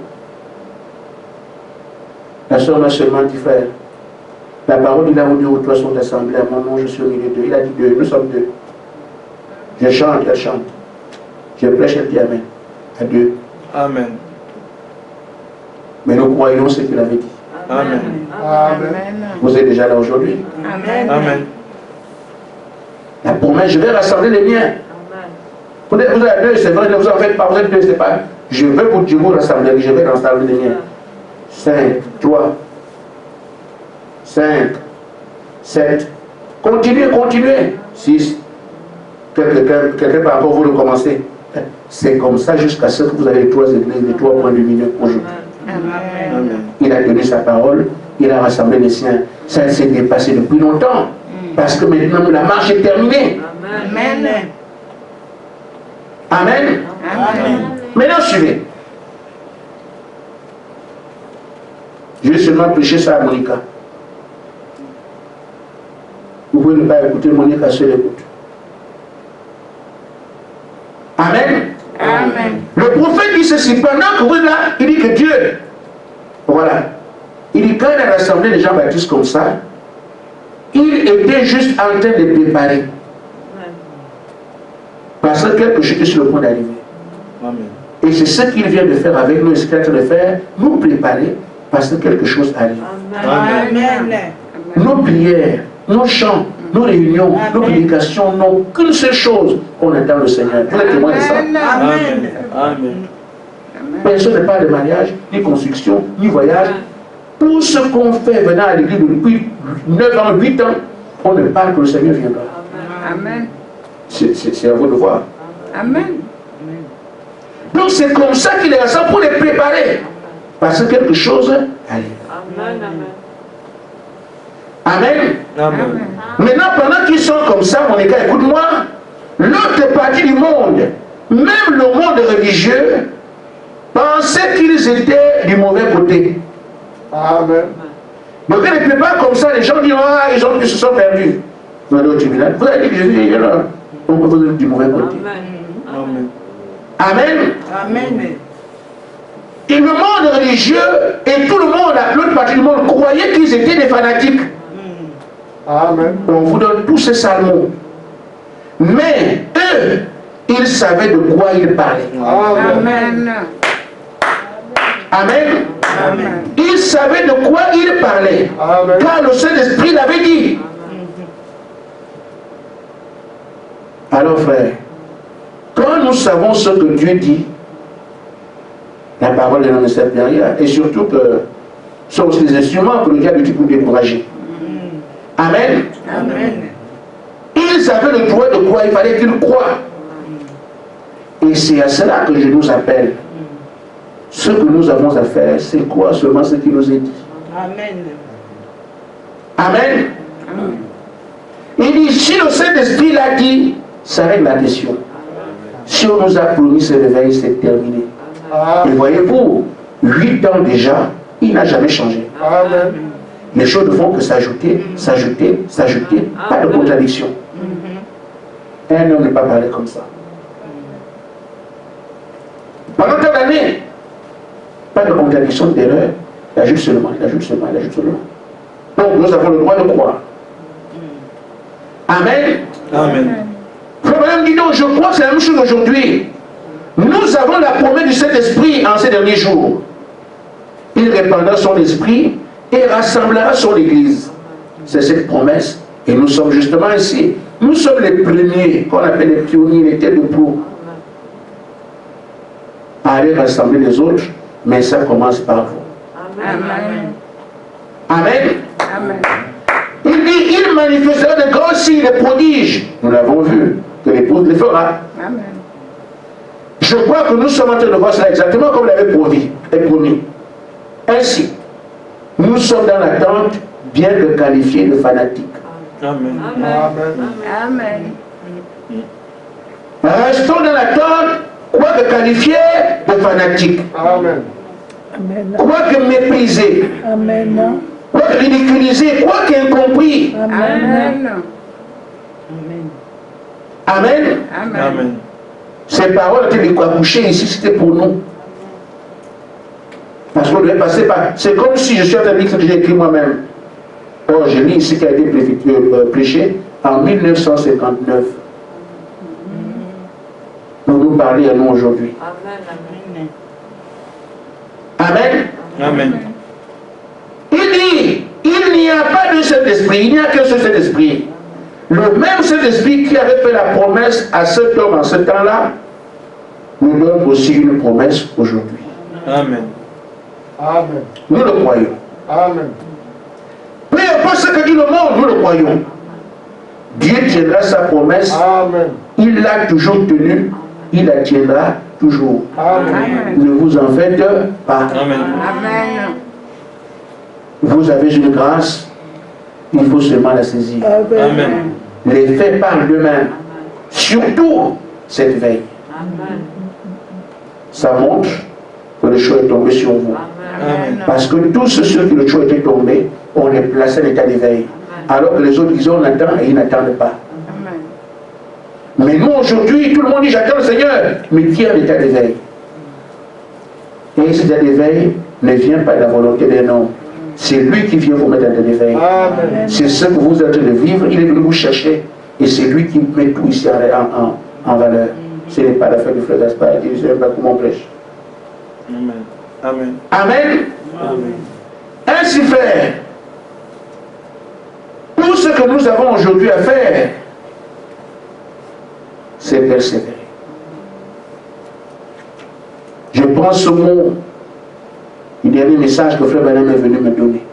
La soeur m'a seulement dit, frère, la parole, il a où deux ou trois sont assemblés à mon nom, je suis au milieu d'eux. Il a dit deux, nous sommes deux. Je chante, elle chante. Je prêche, elle dit amen. À deux. Amen. Mais nous croyons ce qu'il avait dit. Amen. Amen. Vous êtes déjà là aujourd'hui. Amen. Amen. La promesse, je vais rassembler les miens. Vous êtes deux, c'est vrai, ne vous en faites pas, vous êtes deux, c'est pas. Je veux pour Dieu vous rassembler, je vais rassembler les miens. 5, 3, 5, 7. Continuez. 6. Quelqu'un peut encore vous recommencer. C'est comme ça jusqu'à ce que vous avez les trois églises, les trois points lumineux aujourd'hui. Amen. Il a donné sa parole, il a rassemblé les siens. Ça s'est dépassé depuis longtemps. Parce que maintenant la marche est terminée. Amen. Amen. Amen. Maintenant suivez. Je vais seulement prêcher ça à Monica. Vous pouvez ne pas écouter Monica, seule écoute. Amen. Amen. Le prophète dit ceci, pendant que vous êtes là, il dit que Dieu, voilà, il dit quand il a rassemblé les Jean-Baptiste comme ça, il était juste en train de préparer. Parce que quelque chose est sur le point d'arriver. Amen. Et c'est ce qu'il vient de faire avec nous, et ce qu'il est en train de faire, nous préparer, parce que quelque chose arrive. Amen. Nos prières, nos chants, nos réunions, nos prédications n'ont qu'une seule chose, on attend le Seigneur. Vous êtes témoin de ça? Amen. Amen. Personne ne parle de mariage, ni construction, ni voyage. Tout ce qu'on fait venant à l'église depuis 9 ans, 8 ans, on ne parle que le Seigneur viendra. Amen. C'est à vous de voir. Amen. Donc c'est comme ça qu'il est ensemble pour les préparer. Parce que quelque chose arrive. Amen. Amen. Maintenant, pendant qu'ils sont comme ça, mon gars, écoute-moi, l'autre partie du monde, même le monde religieux, pensait qu'ils étaient du mauvais côté. Amen. Donc ils ne préparent comme ça, les gens disent, ah, ils se sont perdus. Vous allez au tribunal, vous avez dit que Jésus est là. Donc vous êtes du mauvais côté. Amen. Amen. Amen. Et le monde religieux et tout le monde, l'autre partie du monde, croyaient qu'ils étaient des fanatiques. Amen. On vous donne tous ces salmons. Mais eux, ils savaient de quoi ils parlaient. Amen. Amen. Amen. Amen. Ils savaient de quoi ils parlaient. Amen. Car le Saint-Esprit l'avait dit. Alors frère, quand nous savons ce que Dieu dit, la parole ne nous sert plus à rien. Et surtout que ce sont aussi des instruments que le diable utilise pour décourager. Amen. Amen. Ils avaient le droit de croire, il fallait qu'ils croient. Et Et c'est à cela que je nous appelle. Ce que nous avons à faire, c'est quoi seulement ce qui nous est dit. Amen. Amen. Il dit, si le Saint-Esprit l'a dit, ça règle la question. Si on nous a promis ce réveil, c'est terminé. Et voyez-vous, 8 ans déjà, il n'a jamais changé. Amen. Les choses ne font que s'ajouter, s'ajouter, s'ajouter. Pas de contradiction. Un homme n'est pas parlé comme ça. Pendant tant d'années, pas de contradiction, d'erreur. Il ajoute seulement, il ajoute seulement, il ajoute seulement. Donc nous avons le droit de croire. Amen. Amen. Frère Branham dit donc, je crois que c'est la même chose aujourd'hui. Nous avons la promesse du Saint-Esprit en ces derniers jours. Il répandra son esprit et rassemblera son Église. C'est cette promesse. Et nous sommes justement ici. Nous sommes les premiers, qu'on appelle les pionniers, les têtes de proue, à aller rassembler les autres, mais ça commence par vous. Amen. Amen. Amen. Il dit, il manifestera de grands signes, de prodiges. Nous l'avons vu, que l'épouse les fera. Amen. Je crois que nous sommes en train de voir cela exactement comme l'avait promis. Ainsi, nous sommes dans l'attente, bien que qualifiés de fanatiques. Amen. Amen. Restons dans l'attente, quoique qualifiés de fanatiques. Amen. Quoique méprisés. Amen. Quoique ridiculisés, quoique incompris. Amen. Amen. Amen. Ces paroles étaient accouchées ici, c'était pour nous. Parce qu'on devait passer par... C'est comme si je suis en train de dire ce que j'ai écrit moi-même. Oh, j'ai lu ici qui a été prêché en 1959. Pour nous parler à nous aujourd'hui. Amen. Amen. Il dit, il n'y a pas de Saint-Esprit, il n'y a qu'un seul Saint-Esprit. Le même Saint-Esprit qui avait fait la promesse à cet homme en ce temps-là, nous donne aussi une promesse aujourd'hui. Amen. Amen. Nous le croyons. Amen. Peu importe ce que dit le monde, nous le croyons. Dieu tiendra sa promesse. Amen. Il l'a toujours tenue. Il la tiendra toujours. Amen. Ne vous en faites pas. Amen. Amen. Vous avez une grâce. Il faut seulement la saisir. Amen. Les faits parlent d'eux-mêmes. Surtout cette veille. Ça montre que le choix est tombé sur vous. Amen. Parce que tous ceux qui le choix était tombé, on les plaçait en état d'éveil. Alors que les autres disaient on attend et ils n'attendent pas. Amen. Mais nous aujourd'hui, tout le monde dit j'attends le Seigneur. Mais qui est en état d'éveil? Et cet état d'éveil ne vient pas de la volonté d'un homme. C'est lui qui vient vous mettre en état d'éveil. Amen. C'est ce que vous êtes en train de vivre. Il est venu vous chercher. Et c'est lui qui met tout ici en valeur. Ce n'est pas l'affaire du frère Gaspard. Il dit je ne sais pas comment on prêche. Amen. Amen. Amen. Amen. Ainsi frère, tout ce que nous avons aujourd'hui à faire, c'est persévérer. Je prends ce mot du dernier message que frère Branham est venu me donner.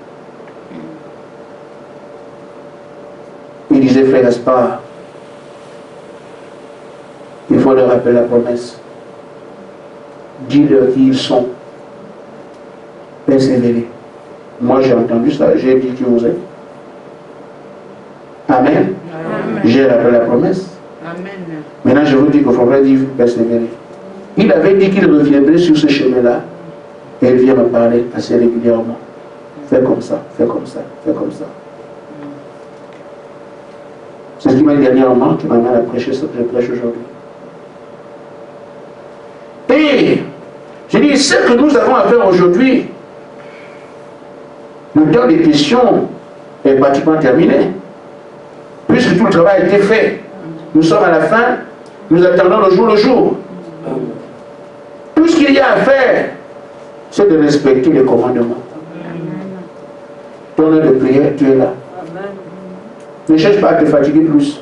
Il disait, frère Gaspard, il faut leur rappeler la promesse. Dis-leur qui ils sont. Persévérer. Moi j'ai entendu ça, j'ai dit qui vous êtes. Amen. J'ai rappelé la promesse. Amen. Maintenant je vous dis que frère dit persévérer. Il avait dit qu'il reviendrait sur ce chemin-là. Et il vient me parler assez régulièrement. Fais comme ça, fais comme ça, fais comme ça. C'est ce qui m'a dit dernièrement, qui m'amène à prêcher ce que je prêche aujourd'hui. Et j'ai dit, ce que nous avons à faire aujourd'hui, le temps des questions est pratiquement terminé. Puisque tout le travail a été fait. Nous sommes à la fin, nous attendons le jour. Tout ce qu'il y a à faire, c'est de respecter les commandements. Ton heure de prière, tu es là. Ne cherche pas à te fatiguer plus.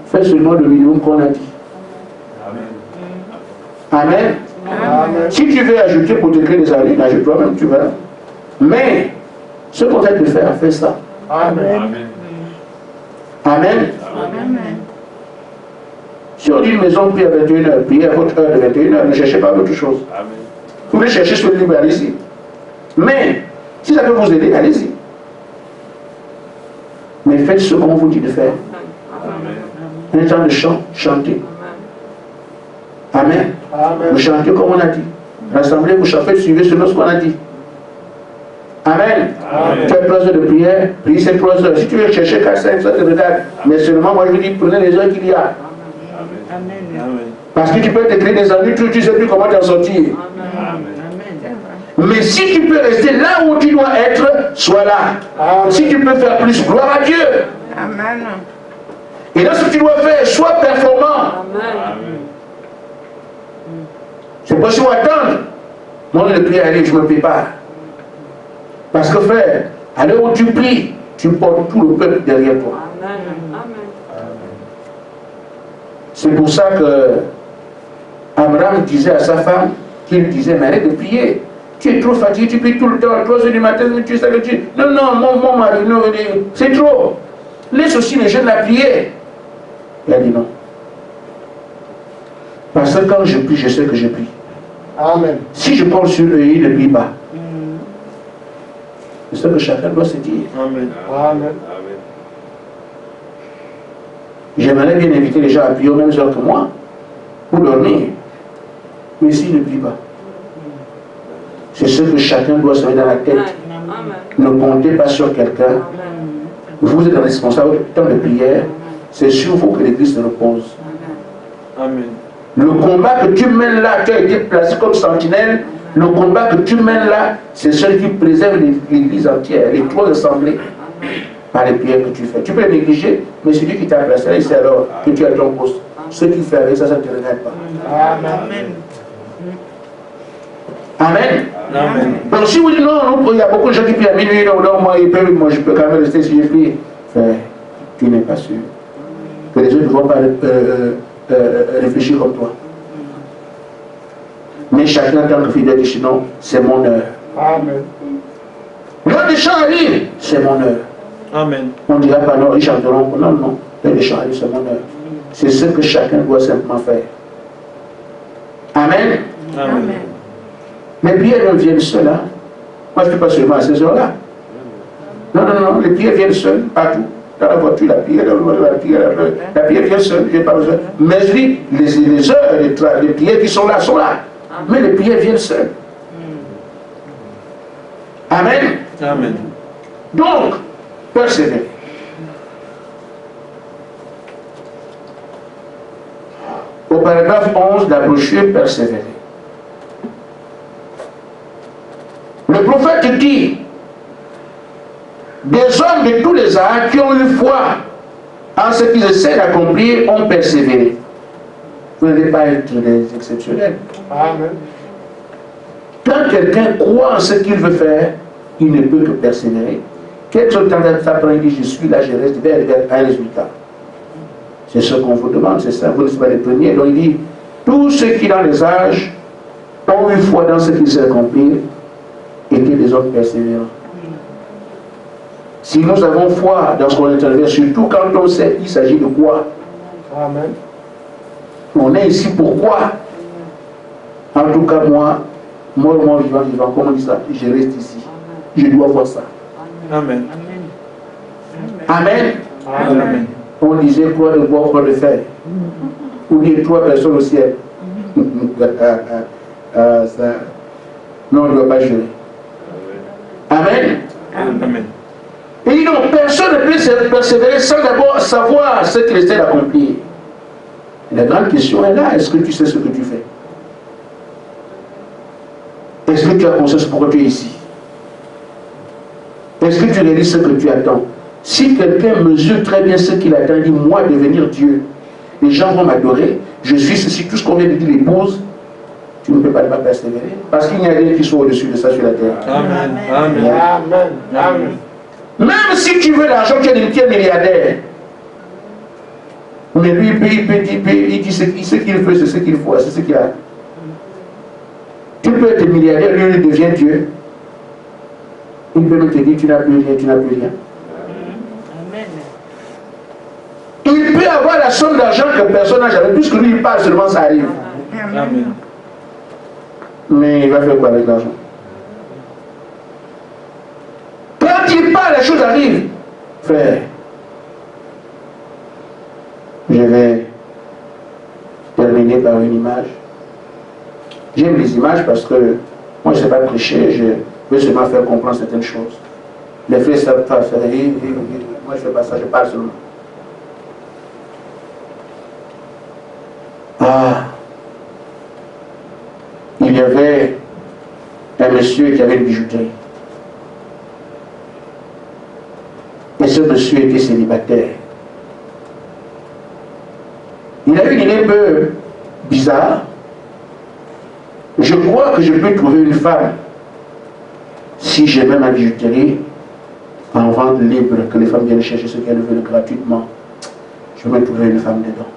Fais seulement le minimum qu'on a dit. Amen. Amen. Si tu veux ajouter pour te créer des amis, ajoute toi-même, tu vas. Mais, ce qu'on a de faire, fais ça. Amen. Amen. Amen. Si on dit une maison prie à 21h, priez à votre heure de 21h, ne cherchez pas autre chose. Vous pouvez chercher sur le livre, allez-y. Mais, si ça peut vous aider, allez-y. Mais faites ce qu'on vous dit de faire. Un temps de chant, chantez. Amen. Amen. Vous chantez comme on a dit. L'assemblée, vous chantez, suivez selon ce qu'on a dit. Amen. Amen. Tu as 3 heures de prière, prie ces 3 heures. Si tu veux chercher 4, 5, ça te regarde. Mais seulement, moi je vous dis, prenez les heures qu'il y a. Amen. Parce que tu peux te créer des ennuis, tu ne sais plus comment t'en sortir. Mais si tu peux rester là où tu dois être, sois là. Amen. Si tu peux faire plus, gloire à Dieu. Amen. Et dans ce que tu dois faire, sois performant. C'est pas si on attendre. Moi, je prie, allez, je ne me prie pas. Parce que frère, à l'heure où tu pries, tu portes tout le peuple derrière toi. C'est pour ça que Abraham disait à sa femme, qu'il disait, mais arrête de prier. Tu es trop fatigué, tu pries tout le temps, à 3 heures du matin, tu sais que tu... Non, non, mon mari, non, c'est trop. Laisse aussi les jeunes la prier. Il a dit non. Parce que quand je prie, je sais que je prie. Amen. Si je parle sur eux, ils ne prient pas. C'est ce que chacun doit se dire. Amen. Amen. J'aimerais bien inviter les gens à prier aux mêmes heures que moi, pour dormir. Mais s'ils ne prient pas, c'est ce que chacun doit se mettre dans la tête. Ne comptez pas sur quelqu'un. Vous êtes responsable du temps de prière. C'est sur vous que l'Église se repose. Amen. Le combat que tu mènes là, tu as été placé comme sentinelle. Le combat que tu mènes là, c'est celui qui préserve l'Église entière, les 3 assemblées, par les prières que tu fais. Tu peux les négliger, mais celui qui t'a placé là, c'est alors que tu as ton poste. Ce qu'il fait avec ça, ça ne te regarde pas. Amen. Amen. Amen. Donc si vous dites non, non, il y a beaucoup de gens qui prient à minuit, non, non, moi je peux quand même rester si je prie. Frère, tu n'es pas sûr que les autres ne vont pas réfléchir comme toi. Mais chacun en tant que fidèle dit sinon, c'est mon heure. Amen. L'heure des chants arrive, c'est mon heure. Amen. On ne dira pas non, ils chanteront. Non, non, l'heure des chants arrive, c'est mon heure. C'est ce que chacun doit simplement faire. Amen. Amen. Les prières ne viennent seules. Hein? Moi, je ne suis pas seulement à ces heures-là. Non, non, non, les prières viennent seules, partout. Dans la voiture, la prière, la prière vient seule, je n'ai pas besoin. Mais je dis, les heures, les prières qui sont là, sont là. Mais les prières viennent seules. Amen. Amen. Donc, persévérer. Au paragraphe 11 de la brochure, persévérer. Le prophète dit, des hommes de tous les âges qui ont eu foi en ce qu'ils essaient d'accomplir ont persévéré. Vous n'allez pas être des exceptionnels. Amen. Quand quelqu'un croit en ce qu'il veut faire, il ne peut que persévérer. Quel temps ça prend, il dit, je suis là, je reste, je vais arriver à un résultat. C'est ce qu'on vous demande, c'est ça, vous ne êtes pas les premiers. Donc il dit, tous ceux qui dans les âges ont eu foi dans ce qu'ils essaient d'accomplir, étaient des hommes persévérants. Si nous avons foi dans ce qu'on intervient, surtout quand on sait qu'il s'agit de quoi. Amen. On est ici pourquoi. En tout cas, moi, vivant, comme on dit ça, je reste ici. Je dois voir ça. Amen. Amen. Amen. On disait quoi de bois, quoi de fer. Ou dire 3 personnes au ciel. Ça. Non, on ne doit pas jurer. Amen. Amen. Et dit donc, personne ne peut persévérer sans d'abord savoir ce qu'il essaie d'accomplir. La grande question est là, est-ce que tu sais ce que tu fais? Est-ce que tu as conscience pourquoi tu es ici? Est-ce que tu réalises ce que tu attends? Si quelqu'un mesure très bien ce qu'il attend, il dit, moi, devenir Dieu, les gens vont m'adorer, je suis ceci, tout ce qu'on vient de dire, l'épouse, tu ne peux pas persévérer. Parce qu'il n'y a rien qui soit au-dessus de ça sur la terre. Amen. Amen. Amen. Amen. Même si tu veux l'argent, tu es milliardaire. Mais lui, il dit ce qu'il veut, c'est ce qu'il faut, c'est ce qu'il a. Tu peux être milliardaire, lui, il devient Dieu. Il peut te dire, tu n'as plus rien, tu n'as plus rien. Il peut peut avoir la somme d'argent que personne n'a jamais, puisque lui il parle seulement, ça arrive. Amen. Mais il va faire quoi avec l'argent? Quand il parle, les choses arrivent. Frère, je vais terminer par une image. J'aime les images parce que moi je ne sais pas prêcher, je veux seulement faire comprendre certaines choses. Les frères savent pas faire, moi je ne fais pas ça, je parle seulement. Ah, il y avait un monsieur qui avait une bijouterie. Et ce monsieur était célibataire. Il a eu une idée un peu bizarre. Je crois que je peux trouver une femme si j'ai même ma bijouterie en vente libre, que les femmes viennent chercher ce qu'elles veulent gratuitement. Je vais trouver une femme dedans.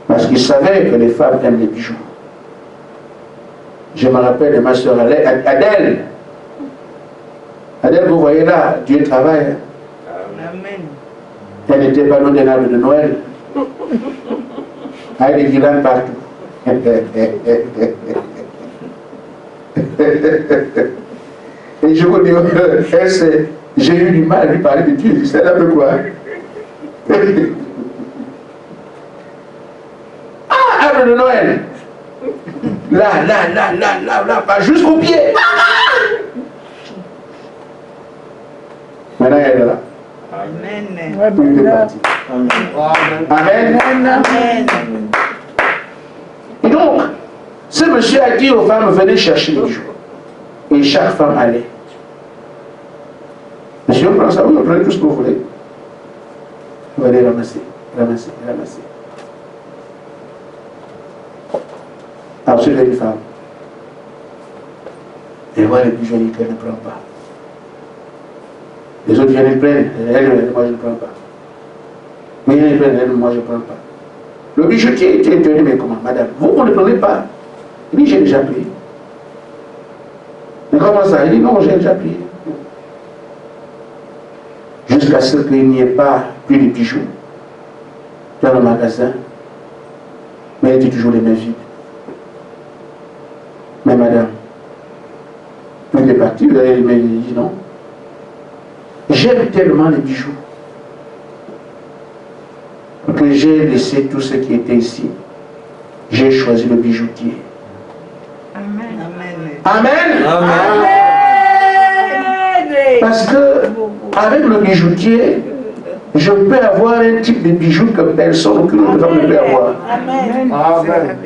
Parce qu'il savait que les femmes aiment les bijoux. Je me rappelle de ma soeur Adèle. Adèle, vous voyez là, Dieu travaille. Amen. Elle n'était pas loin d'un arbre de Noël. Avec des guirlandes partout. Et je vous dis, j'ai eu du mal à lui parler de Dieu. C'est un peu quoi? Ah, arbre de Noël. Là, pas jusqu'au pied. Maintenant, elle est là. Amen. Il est parti. Amen. Amen. Et donc, ce monsieur a dit aux femmes, venez chercher les bijoux. Et chaque femme allait. Monsieur, prend ça, vous prenez tout ce que vous voulez. Vous allez ramasser. Ensuite, les femmes. Et voilà les bijoux qu'elle ne prend pas. Les autres viennent les prendre. Elle, moi je ne prends pas. Mais ils prennent, elle, moi je ne prends pas. Le bijoutier était étonné, mais comment, madame, vous ne prenez pas? Il dit, j'ai déjà payé. Mais comment ça? Il dit, non, j'ai déjà payé. Jusqu'à ce qu'il n'y ait pas plus de bijoux dans le magasin. Mais il était toujours les mains vides. Mais madame, vous êtes parti, vous avez les mains vides. Il dit, non. J'aime tellement les bijoux que j'ai laissé tout ce qui était ici. J'ai choisi le bijoutier. Amen. Amen. Amen. Parce que avec le bijoutier, je peux avoir un type de bijoux que personne, aucune autre femme ne peut avoir. Amen. Amen.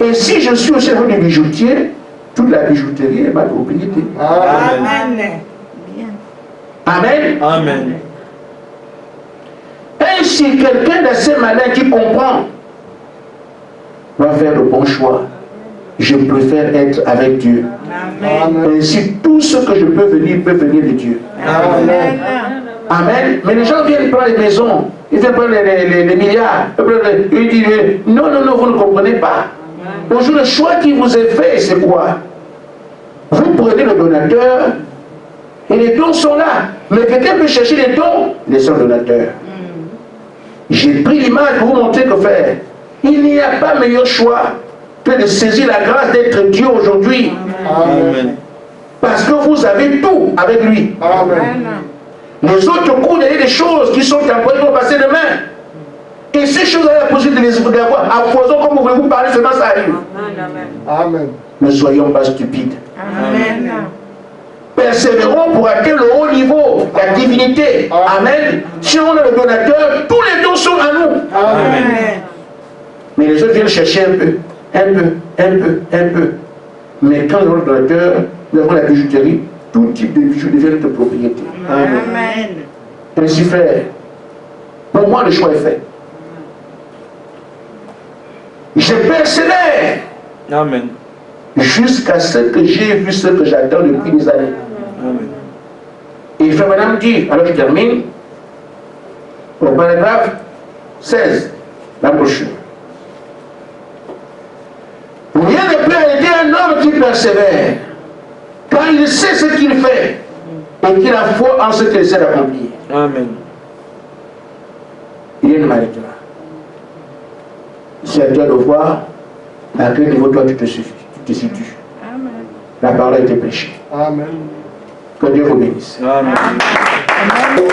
Et si je suis au service du bijoutier, toute la bijouterie est ma propriété. Amen. Amen. Amen. Amen. Et si quelqu'un d'assez malin qui comprend va faire le bon choix, je préfère être avec Dieu. Amen. Ainsi, tout ce que je peux venir de Dieu. Amen. Amen. Mais les gens viennent prendre les maisons, ils viennent prendre les milliards. Ils disent, non, vous ne comprenez pas. Aujourd'hui, le choix qui vous est fait, c'est quoi? Vous prenez le donateur et les dons sont là. Mais quelqu'un peut chercher les dons, les sont donateurs. J'ai pris l'image pour vous montrer que faire. Il n'y a pas meilleur choix que de saisir la grâce d'être Dieu aujourd'hui. Amen. Parce que vous avez tout avec lui. Amen. Les autres coups, il y a des choses qui sont temporaires, qui vont passer demain. Et ces choses-là, il y a la possibilité de les avoir. À foison, comme vous voulez vous parler, seulement ça arrive. Amen. Ne soyons pas stupides. Amen. Persévérons pour atteindre le haut niveau, la divinité. Amen. Si on est le donateur, tous les dons sont à nous. Amen. Mais les autres viennent chercher un peu. Mais quand nous avons le donateur, nous avons la bijouterie, tout type de bijoux devient notre propriété. Amen. Ainsi, frère, pour moi, le choix est fait. Je persévère Amen. jusqu'à ce que j'ai vu ce que j'attends depuis des années. Amen. Et frère madame dit, alors je termine, au paragraphe 16, la brochure. Rien ne peut aider un homme qui persévère, quand il sait ce qu'il fait et qu'il a foi en ce qu'il essaie d'accomplir. Amen. Il ne m'arrête là. C'est à toi de voir à quel niveau toi tu te situes. Amen. La parole a été prêchée. Amen. Que Dieu vous bénisse. Amen. Amen.